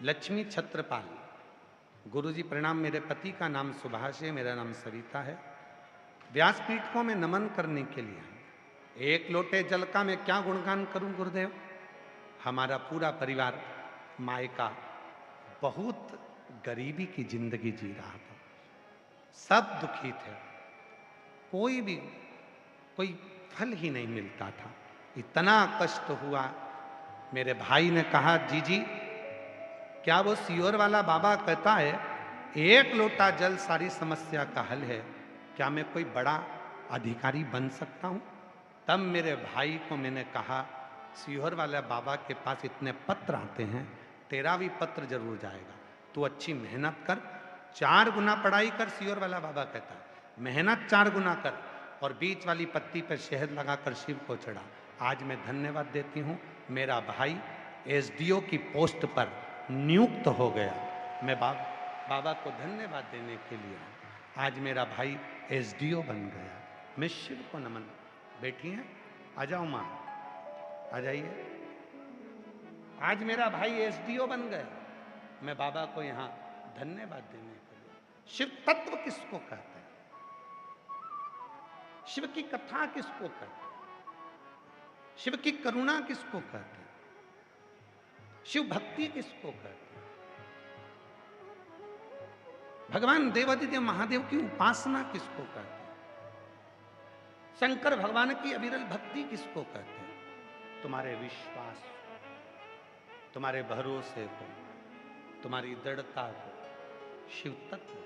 लक्ष्मी छत्रपाल। गुरुजी प्रणाम, मेरे पति का नाम सुभाष है, मेरा नाम सविता है। व्यासपीठ को मैं नमन करने के लिए हूँ। 1 लोटे जल का मैं क्या गुणगान करूं गुरुदेव। हमारा पूरा परिवार मायका बहुत गरीबी की जिंदगी जी रहा था, सब दुखी थे, कोई फल ही नहीं मिलता था, इतना कष्ट हुआ। मेरे भाई ने कहा, जीजी क्या वो सियोर वाला बाबा कहता है 1 लोटा जल सारी समस्या का हल है, क्या मैं कोई बड़ा अधिकारी बन सकता हूं? तब मेरे भाई को मैंने कहा, सियोर वाला बाबा के पास इतने पत्र आते हैं, तेरा भी पत्र जरूर जाएगा, तू अच्छी मेहनत कर, 4 गुना पढ़ाई कर। सियोर वाला बाबा कहता है मेहनत 4 गुना कर, और बीच वाली पत्ती पर शहद लगाकर शिव को चढ़ा। आज मैं धन्यवाद देती हूँ, मेरा भाई एसडीओ की पोस्ट पर नियुक्त हो गया। मैं बाबा को धन्यवाद देने के लिए आज मेरा भाई एसडीओ बन गया। मैं शिव को नमन। बैठी हैं, आ जाओ माँ, आ जाइए। आज मेरा भाई एसडीओ बन गया। मैं बाबा को यहाँ धन्यवाद देने के लिए। शिव तत्व किसको कहते हैं? शिव की कथा किसको कहते हैं? शिव की करुणा किसको कहते हैं? शिव भक्ति किसको कहते हैं? भगवान देवादिदेव महादेव की उपासना किसको कहते हैं? शंकर भगवान की अविरल भक्ति किसको कहते हैं? तुम्हारे विश्वास, तुम्हारे भरोसे को, तुम्हारी दृढ़ता को शिव तत्व।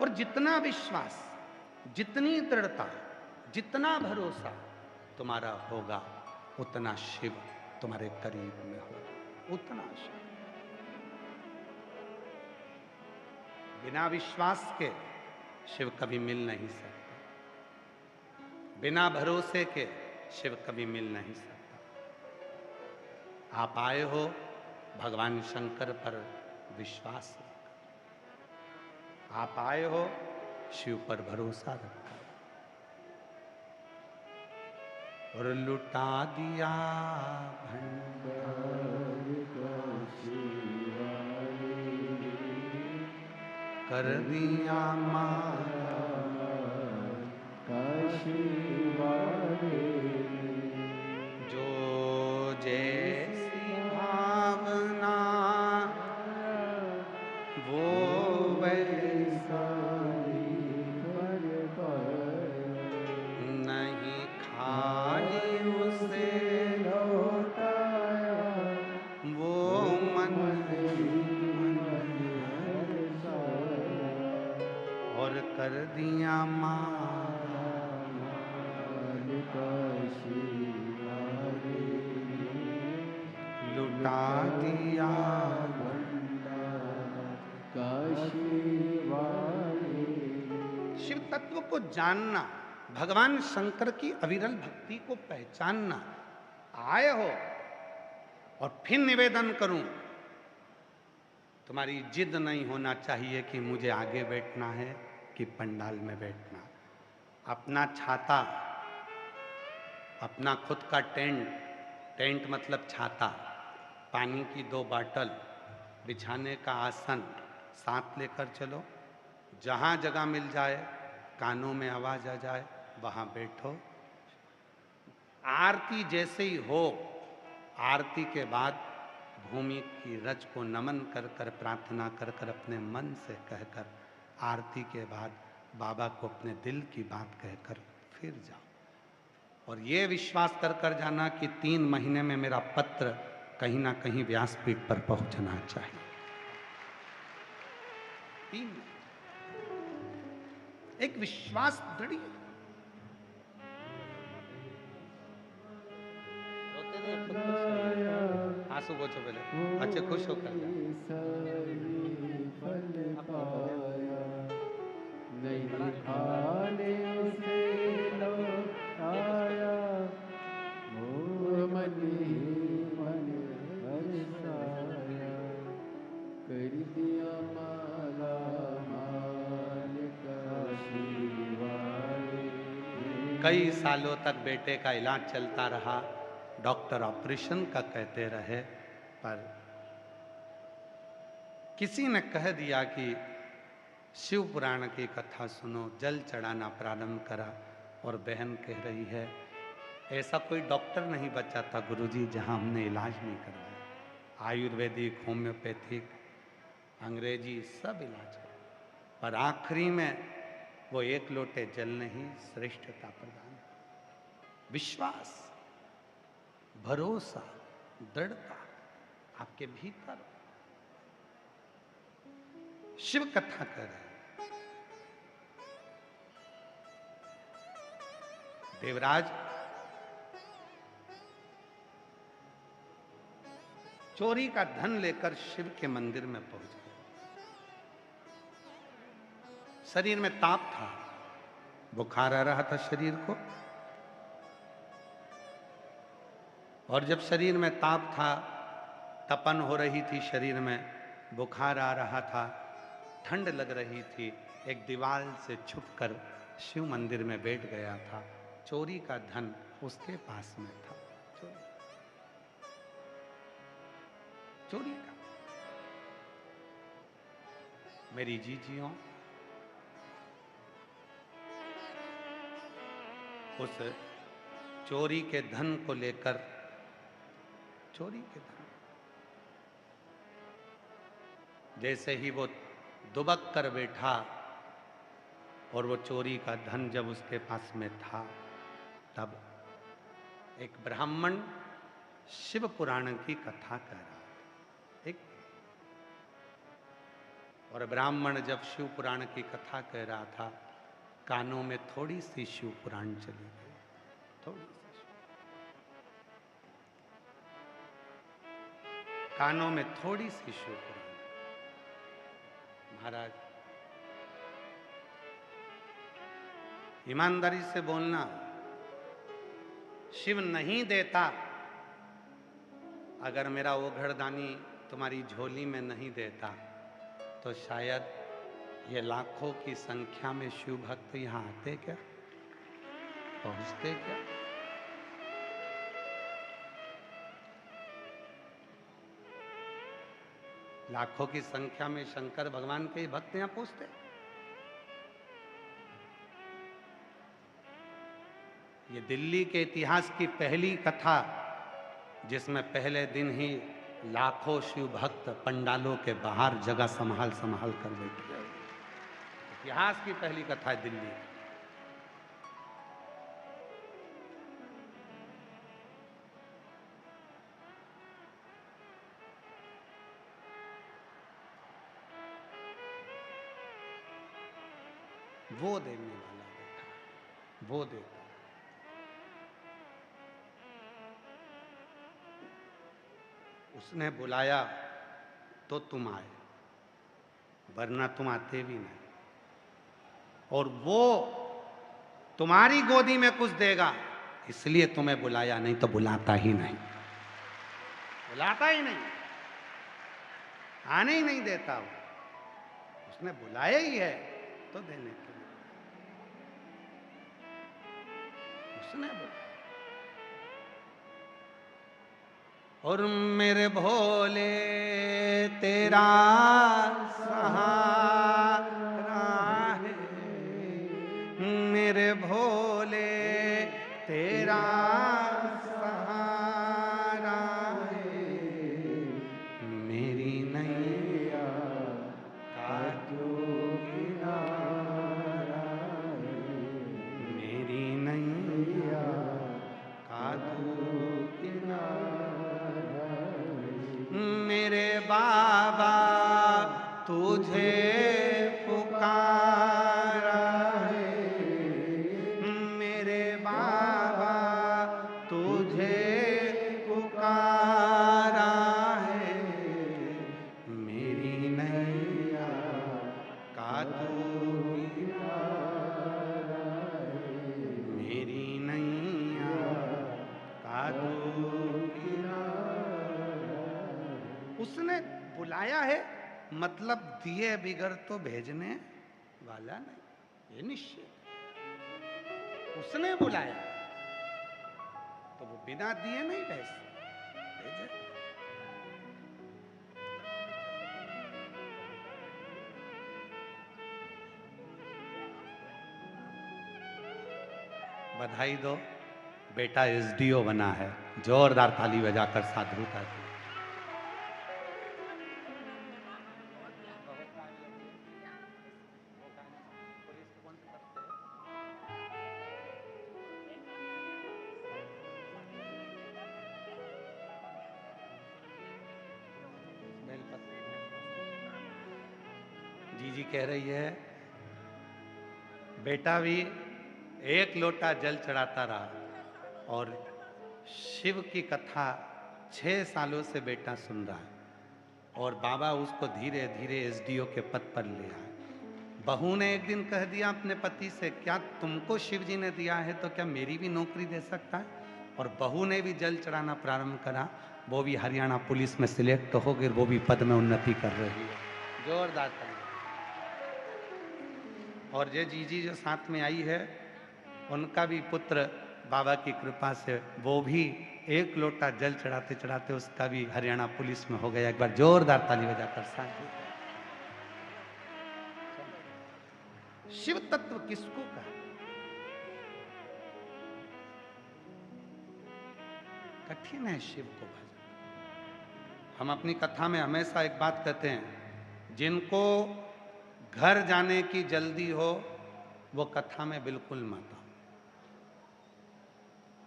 और जितना विश्वास, जितनी दृढ़ता, जितना भरोसा तुम्हारा होगा, उतना शिव तुम्हारे करीब में होगा, उतना शिव। बिना विश्वास के शिव कभी मिल नहीं सकता, बिना भरोसे के शिव कभी मिल नहीं सकता। आप आए हो भगवान शंकर पर विश्वास रखकर। आप आए हो, शिव पर भरोसा रखकर, और लुटा दिया भंडार का शिवाले, कर दिया माला का शिवाले, जो जैसी भावना वो वैसा फल पाया, नहीं खाली उसे लौटाया, वो मन हर्षाया, और कर दिया माला माल का शिवाले, लुटा दिया भंडार का शिवाले। शिव तत्व को जानना, भगवान शंकर की अविरल भक्ति को पहचानना। आए हो और फिर निवेदन करूं, तुम्हारी जिद नहीं होना चाहिए कि मुझे आगे बैठना है कि पंडाल में बैठना। अपना छाता, अपना खुद का टेंट, टेंट मतलब छाता, पानी की 2 बाटल, बिछाने का आसन साथ लेकर चलो। जहाँ जगह मिल जाए, कानों में आवाज आ जाए, वहाँ बैठो। आरती जैसे ही हो, आरती के बाद भूमि की रज को नमन कर कर, प्रार्थना कर कर, अपने मन से कहकर, आरती के बाद बाबा को अपने दिल की बात कहकर फिर जाओ। और ये विश्वास कर कर जाना कि 3 महीने में मेरा पत्र कहीं ना कहीं व्यासपीठ पर पहुंचना चाहिए। 3 एक विश्वास दृढ़। आंसू पोछो पहले, अच्छे खुश होकर जाओ। फल पाया, नहीं खाने उसे लौटाया, वो मन ही मन हर्षाया, कर दिया माला माल का शिवाले। कई सालों तक बेटे का इलाज चलता रहा, डॉक्टर ऑपरेशन का कहते रहे, पर किसी ने कह दिया कि शिव पुराण की कथा सुनो। जल चढ़ाना प्रारंभ करा और बहन कह रही है, ऐसा कोई डॉक्टर नहीं बचा था गुरुजी जहां हमने इलाज नहीं करवाया। आयुर्वेदिक, होम्योपैथिक, अंग्रेजी सब इलाज कर, पर आखिरी में वो 1 लोटे जल ने ही श्रेष्ठता प्रदान। विश्वास, भरोसा, दृढ़ता आपके भीतर। शिव कथा कर रहे हैं। देवराज चोरी का धन लेकर शिव के मंदिर में पहुंच गए। शरीर में ताप था, बुखार आ रहा था शरीर को, और जब शरीर में ताप था, तपन हो रही थी शरीर में, बुखार आ रहा था, ठंड लग रही थी, एक दीवार से छुपकर शिव मंदिर में बैठ गया था। चोरी का धन उसके पास में था। चोरी का। मेरी जीजियों, उस चोरी के धन को लेकर, चोरी के धन, जैसे ही वो दुबक कर बैठा और वो चोरी का धन जब उसके पास में था, तब एक ब्राह्मण शिव पुराण की कथा कह रहा था। एक और ब्राह्मण जब शिव पुराण की कथा कह रहा था, कानों में थोड़ी सी शिव पुराण चली गई, थोड़ी सी कानों में थोड़ी सी शिव पुराण। महाराज, ईमानदारी से बोलना, शिव नहीं देता। अगर मेरा वो घरदानी तुम्हारी झोली में नहीं देता तो शायद ये लाखों की संख्या में शिव भक्त यहाँ आते क्या, पहुंचते क्या? लाखों की संख्या में शंकर भगवान के भक्त यहाँ पहुंचते। ये दिल्ली के इतिहास की पहली कथा जिसमें पहले दिन ही लाखों शिव भक्त पंडालों के बाहर जगह संभाल संभाल कर बैठे। इतिहास की पहली कथा है दिल्ली। वो देने वाला बैठा, वो देता। उसने बुलाया तो तुम आए, वरना तुम आते भी नहीं। और वो तुम्हारी गोदी में कुछ देगा इसलिए तुम्हें बुलाया, नहीं तो बुलाता ही नहीं, बुलाता ही नहीं, आने ही नहीं देता वो। उसने बुलाया ही है तो देने के लिए उसने बुलाया। और मेरे भोले तेरा सहारा है, मेरे भोले तेरा सहारा है, मेरी नैया का तू किनारा है, मेरी नैया का तू किनारा, मेरे बाबा तुझे पुकारा है, मेरे बाबा तुझे पुकारा है, मेरी नैया का तू किनारा है, मेरी नैया का तू किनारा। उसने बुलाया है मतलब दिए बिगर तो भेजने वाला नहीं, ये निश्चय। उसने बुलाया तो वो बिना दिए नहीं भेजे। बधाई दो, बेटा एसडीओ बना है। जोरदार ताली बजाकर साधुता की। जी कह रही है बेटा भी एक लोटा जल चढ़ाता रहा और शिव की कथा 6 सालों से बेटा सुन रहा है और बाबा उसको धीरे धीरे एसडीओ के पद पर ले आए। बहू ने एक दिन कह दिया अपने पति से, क्या तुमको शिव जी ने दिया है तो क्या मेरी भी नौकरी दे सकता है? और बहू ने भी जल चढ़ाना प्रारंभ करा। वो भी हरियाणा पुलिस में सिलेक्ट हो गई, वो भी पद में उन्नति कर रही है। जोरदार ताली। और ये जीजी जो साथ में आई है उनका भी पुत्र बाबा की कृपा से वो भी एक लोटा जल चढ़ाते चढ़ाते उसका भी हरियाणा पुलिस में हो गया। एक बार जोरदार ताली बजाकर साथ। शिव तत्व किसको कहा? कठिन है शिव को भजना। हम अपनी कथा में हमेशा एक बात कहते हैं, जिनको घर जाने की जल्दी हो वो कथा में बिल्कुल मत आओ।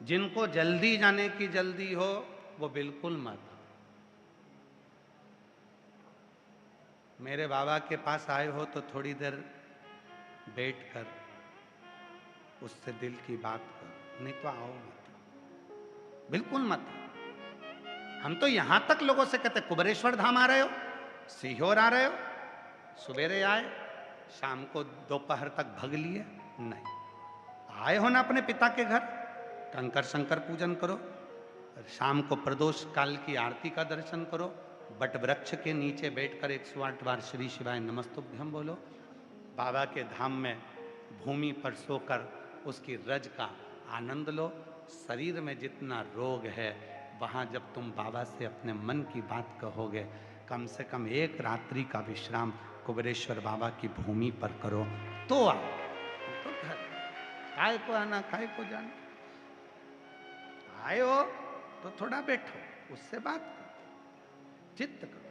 जिनको जल्दी जाने की जल्दी हो वो बिल्कुल मत आओ। मेरे बाबा के पास आए हो तो थोड़ी देर बैठकर उससे दिल की बात करो, नहीं तो आओ मत, बिल्कुल मत। हम तो यहां तक लोगों से कहते कुबेरेश्वर धाम आ रहे हो, सीहोर आ रहे हो, सवेरे आए शाम को दोपहर तक भग लिए। नहीं, आए हो ना अपने पिता के घर, कंकर शंकर पूजन करो, शाम को प्रदोष काल की आरती का दर्शन करो, बट वृक्ष के नीचे बैठकर 108 बार श्री शिवाय नमस्तुभ्यम बोलो। बाबा के धाम में भूमि पर सोकर उसकी रज का आनंद लो। शरीर में जितना रोग है, वहाँ जब तुम बाबा से अपने मन की बात कहोगे, कम से कम एक रात्रि का विश्राम कुबेरेश्वर बाबा की भूमि पर करो तो आओ। तो घर काय को आना, काय को जाना। आए हो तो थोड़ा बैठो, उससे बात करो, चित्त करो।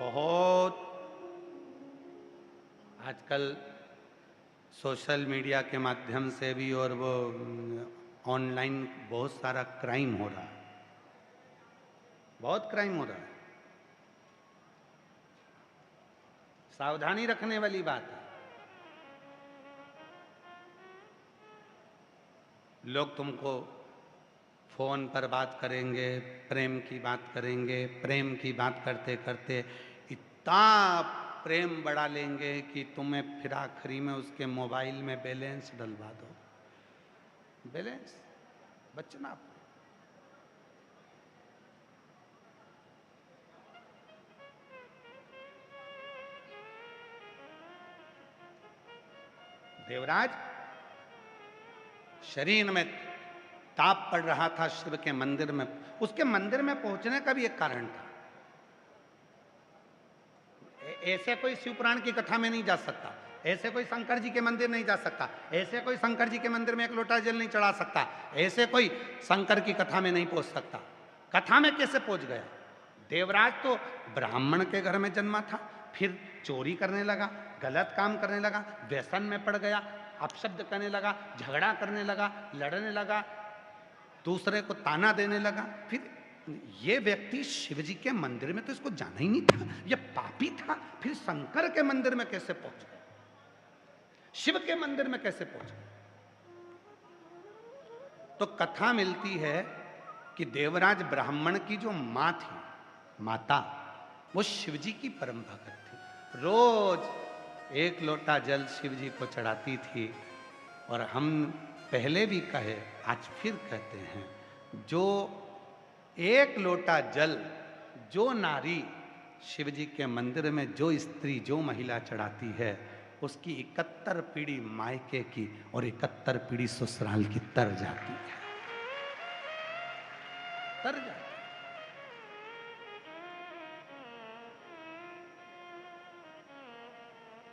बहुत आजकल सोशल मीडिया के माध्यम से भी और वो ऑनलाइन बहुत सारा क्राइम हो रहा है, बहुत क्राइम हो रहा है। सावधानी रखने वाली बात है। लोग तुमको फोन पर बात करेंगे, प्रेम की बात करेंगे, प्रेम की बात करते करते इतना प्रेम बढ़ा लेंगे कि तुम्हें फिर आखिरी में उसके मोबाइल में बैलेंस डलवा दो। बैलेंस बचना। देवराज शरीर में ताप पड़ रहा था शिव के मंदिर में। उसके मंदिर में पहुंचने का भी एक कारण था। ऐसे कोई शिव पुराण की कथा में नहीं जा सकता, ऐसे कोई शंकर जी के मंदिर नहीं जा सकता, ऐसे कोई शंकर जी के मंदिर में एक लोटा जल नहीं चढ़ा सकता, ऐसे कोई शंकर की कथा में नहीं पहुंच सकता। कथा में कैसे पहुंच गया? देवराज तो ब्राह्मण के घर में जन्मा था, फिर चोरी करने लगा, गलत काम करने लगा, व्यसन में पड़ गया, अपशब्द करने लगा, झगड़ा करने लगा, लड़ने लगा, दूसरे को ताना देने लगा। फिर ये व्यक्ति शिव जी के मंदिर में तो इसको जाना ही नहीं था, ये पापी था, फिर शंकर के मंदिर में कैसे पहुंच गया, शिव के मंदिर में कैसे पहुंच गया? तो कथा मिलती है कि देवराज ब्राह्मण की जो मां थी, माता, वो शिव जी की परम भक्त थी। रोज एक लोटा जल शिव जी को चढ़ाती थी। और हम पहले भी कहे, आज फिर कहते हैं, जो एक लोटा जल जो नारी शिव जी के मंदिर में, जो स्त्री, जो महिला चढ़ाती है, उसकी 71 पीढ़ी मायके की और 71 पीढ़ी ससुराल की तर जाती है, तर जाती है।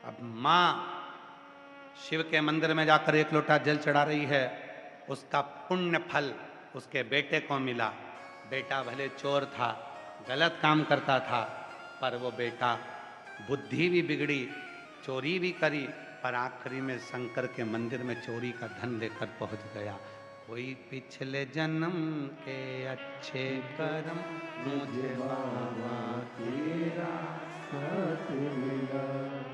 अब मां शिव के मंदिर में जाकर एक लोटा जल चढ़ा रही है, उसका पुण्य फल उसके बेटे को मिला। बेटा भले चोर था, गलत काम करता था, पर वो बेटा बुद्धि भी बिगड़ी, चोरी भी करी, पर आखिरी में शंकर के मंदिर में चोरी का धन लेकर पहुंच गया। कोई पिछले जन्म के अच्छे कर्म मुझे बाबा तेरा साथ मिला।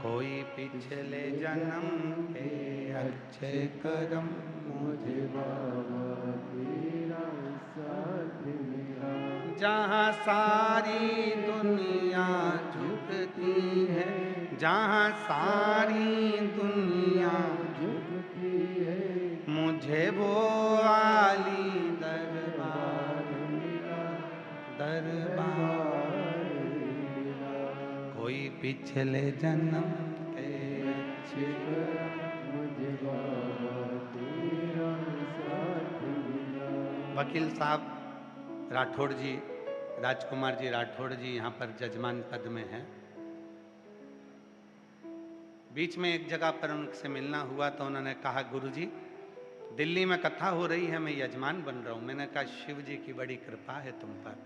कोई पिछले जन्म के अच्छे कर्म मुझे बाबा तेरा साथ मिला। जहाँ सारी दुनिया झुकती है, जहाँ सारी दुनिया झुकती है, मुझे वो वाली दरबार मिला, दरबार मिला। कोई पिछले जन्म के अच्छे मुझे बाबा तेरा साथ मिला। वकील साहब राठौड़ जी, राजकुमार जी राठौड़ जी यहाँ पर जजमान पद में हैं। बीच में एक जगह पर उनसे मिलना हुआ तो उन्होंने कहा, गुरुजी दिल्ली में कथा हो रही है, मैं यजमान बन रहा हूँ। मैंने कहा, शिव जी की बड़ी कृपा है तुम पर,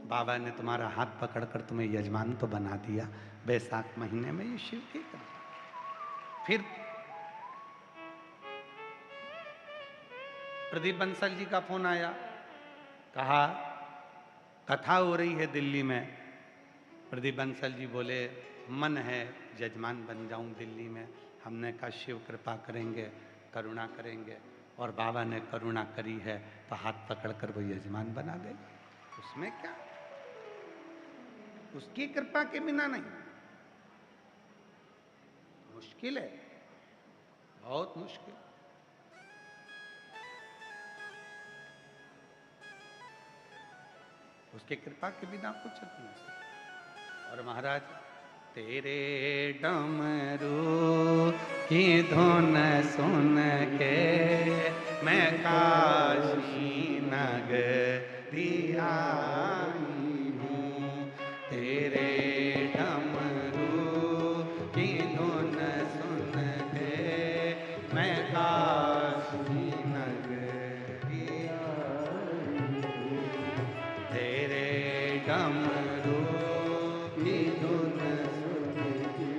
बाबा ने तुम्हारा हाथ पकड़कर तुम्हें यजमान तो बना दिया बैसाख महीने में, ये शिव की कृपा। फिर प्रदीप बंसल जी का फोन आया, कहा कथा हो रही है दिल्ली में। प्रदीप बंसल जी बोले, मन है यजमान बन जाऊं दिल्ली में। हमने कहा शिव कृपा करेंगे, करुणा करेंगे, और बाबा ने करुणा करी है तो हाथ पकड़कर वो यजमान बना दे, उसमें क्या, उसकी कृपा के बिना नहीं। मुश्किल है, बहुत मुश्किल। उसके कृपा के बिना कुछ नहीं हो सकता। और महाराज, तेरे डमरू की धुन सुन के मैं काशी नगरी आई हूँ। तेरे डमरू की धुन सुन के मैं काशी नगरी आई हूँ। तेरे डमरू की धुन सुन के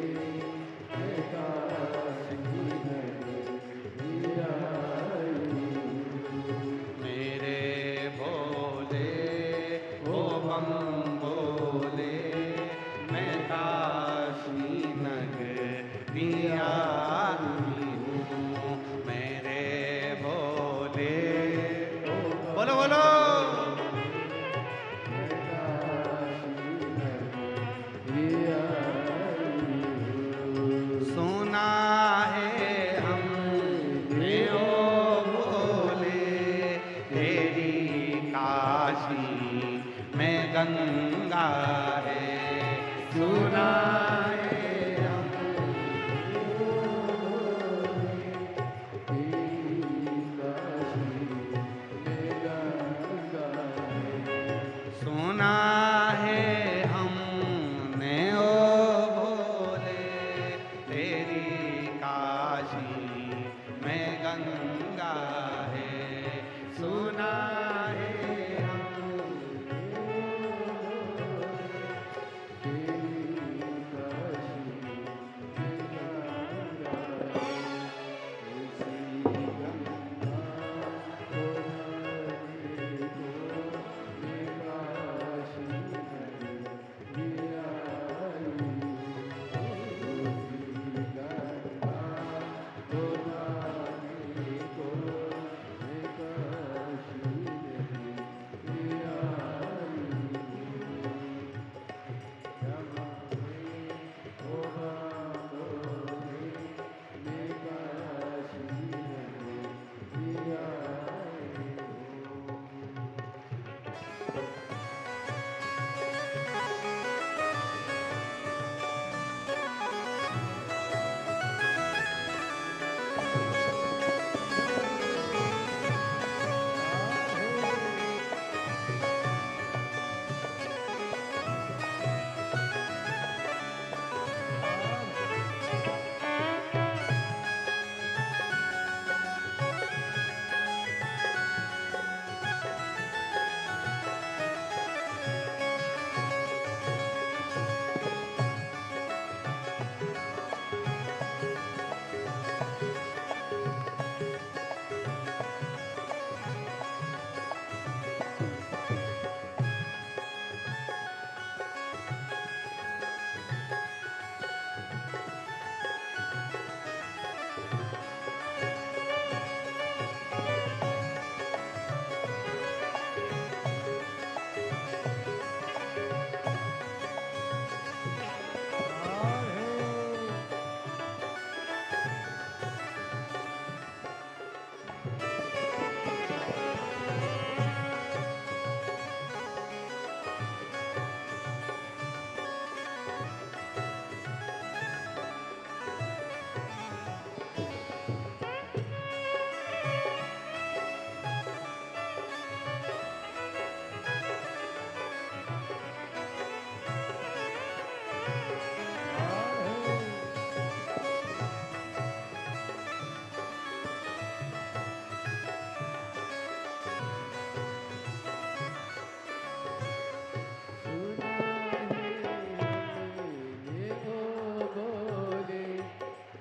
मैं काशी नगरी आई हूँ। मेरे भोले ओ बम बोले मैं काशी नगरी आई हूँ। मेरे भोले बोलो बोलो सुना है हमने ओ भोले तेरी काशी में गंगा है। सुना है हमने ओ भोले तेरी काशी में गंगा है। सुना है हमने ओ भोले तेरी काशी में गंगा है। सुना है हमने ओ भोले तेरी काशी में गंगा है। ऐसी गंगा को नहाने को मैं काशी नगरी आई हूँ। ऐसी गंगा को नहाने को मैं काशी नगरी आई हूँ। जमाने ओ बाबोले मैं काशी नगरी आई हूँ।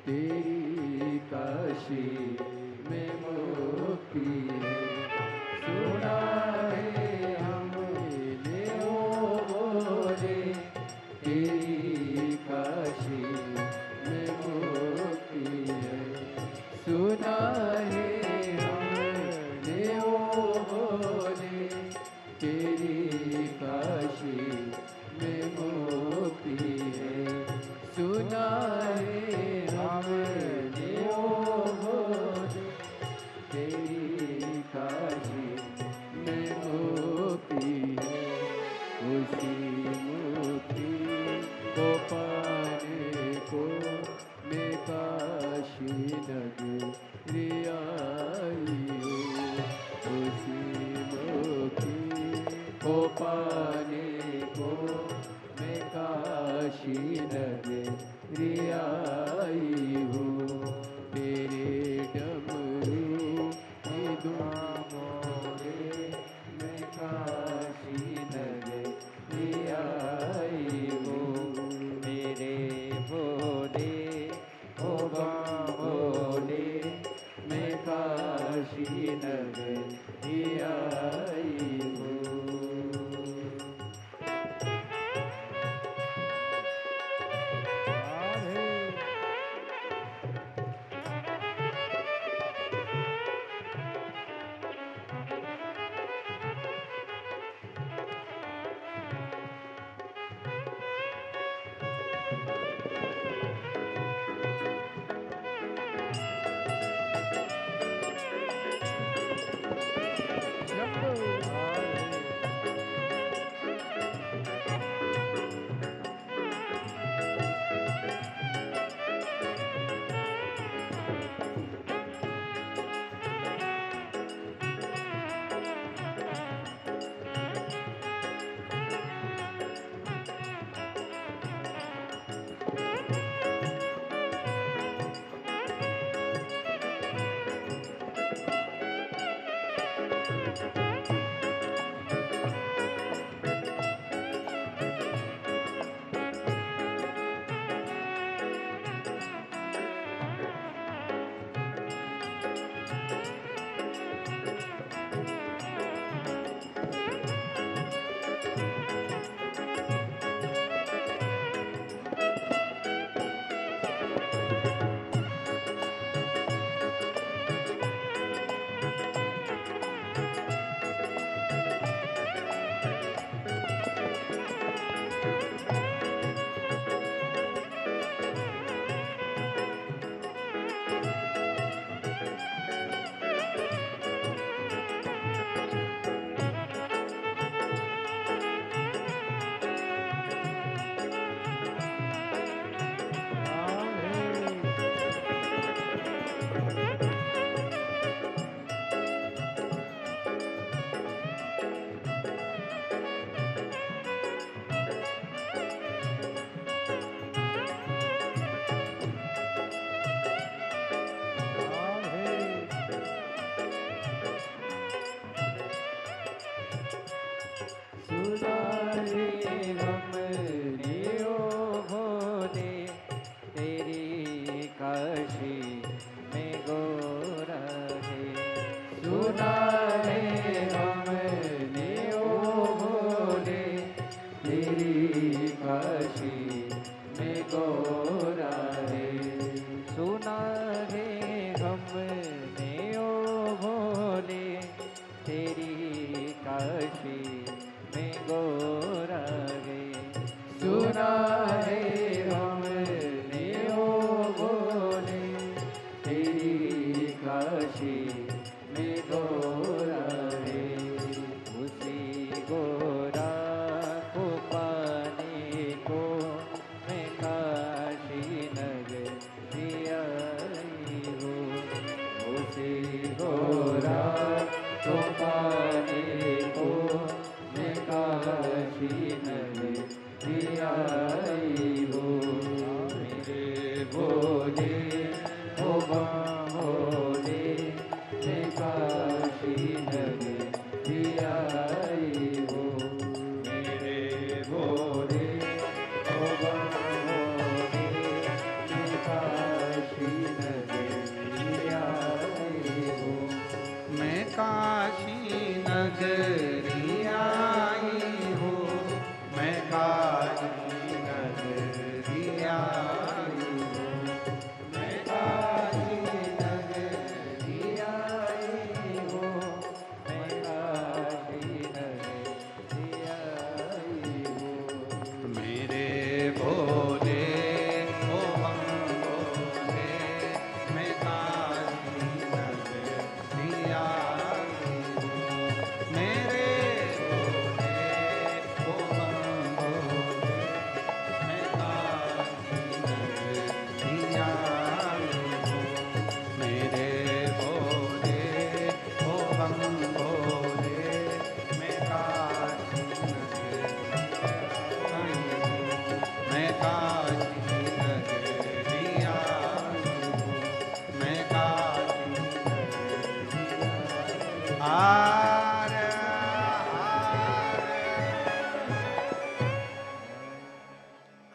तेरी काशी में मुक्ति है। सुना है हमने ओ भोले तेरी काशी में मुक्ति है। सुना है हमने ओ भोले तेरी काशी में मुक्ति है। सुना है नगरी आई हो।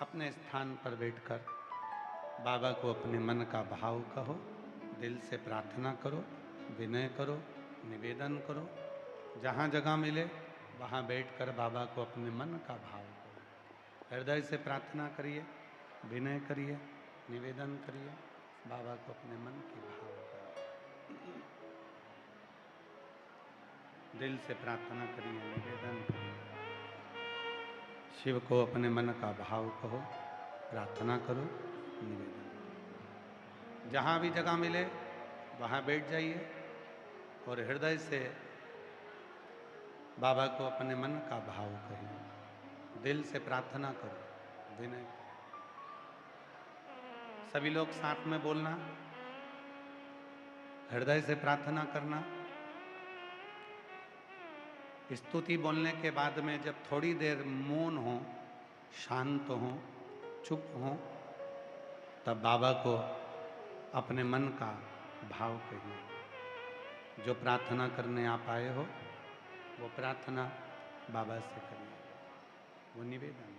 अपने स्थान पर बैठकर बाबा को अपने मन का भाव कहो, दिल से प्रार्थना करो, विनय करो, निवेदन करो। जहाँ जगह मिले वहाँ बैठकर बाबा को अपने मन का भाव करो। हृदय से प्रार्थना करिए, विनय करिए, निवेदन करिए, बाबा को अपने मन के भाव करिए। दिल से प्रार्थना करिए, निवेदन करिए। शिव को अपने मन का भाव कहो, प्रार्थना करो, निवेदन करो। जहाँ भी जगह मिले वहाँ बैठ जाइए और हृदय से बाबा को अपने मन का भाव कहिए। दिल से प्रार्थना करो, विनय। सभी लोग साथ में बोलना, हृदय से प्रार्थना करना। स्तुति बोलने के बाद में जब थोड़ी देर मौन हो, शांत हो, चुप हो, तब बाबा को अपने मन का भाव कहिए। जो प्रार्थना करने आप आए हो वो प्रार्थना बाबा से करिए, वो निवेदन करिए।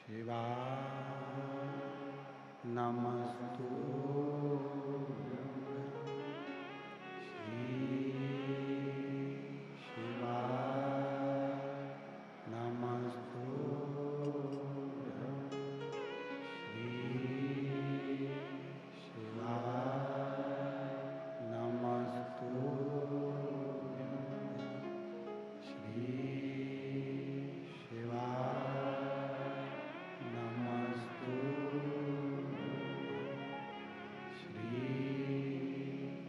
शिवाय नमस्तुभ्यं। शिवाय नमस्तुभ्यं।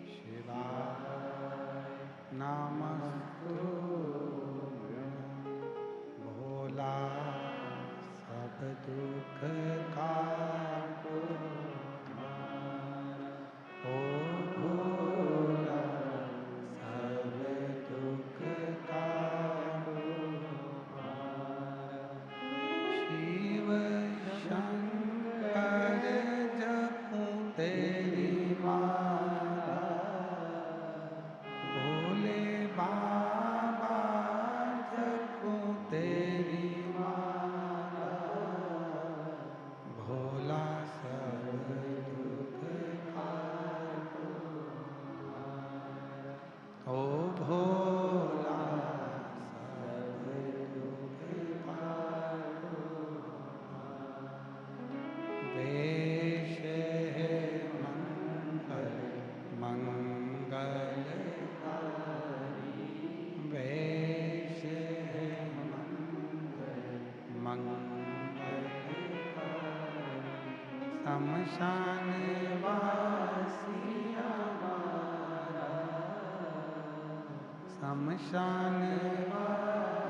शिवाय नमस्तुभ्यं। भोला सब दुख काटो हमारा, ओ भोला सब दुख काटो हमारा। शिव शंकर जपूं तेरी माला, भोले बाबा जपूं तेरी माला। भोला सब दुख काटो हमारा, ओ भोला सब दुख काटो हमारा। वेश है मंगल मंगलकारी, वेश है मंगल मंगलकारी। शमशान वासी हमारा, शमशान वासी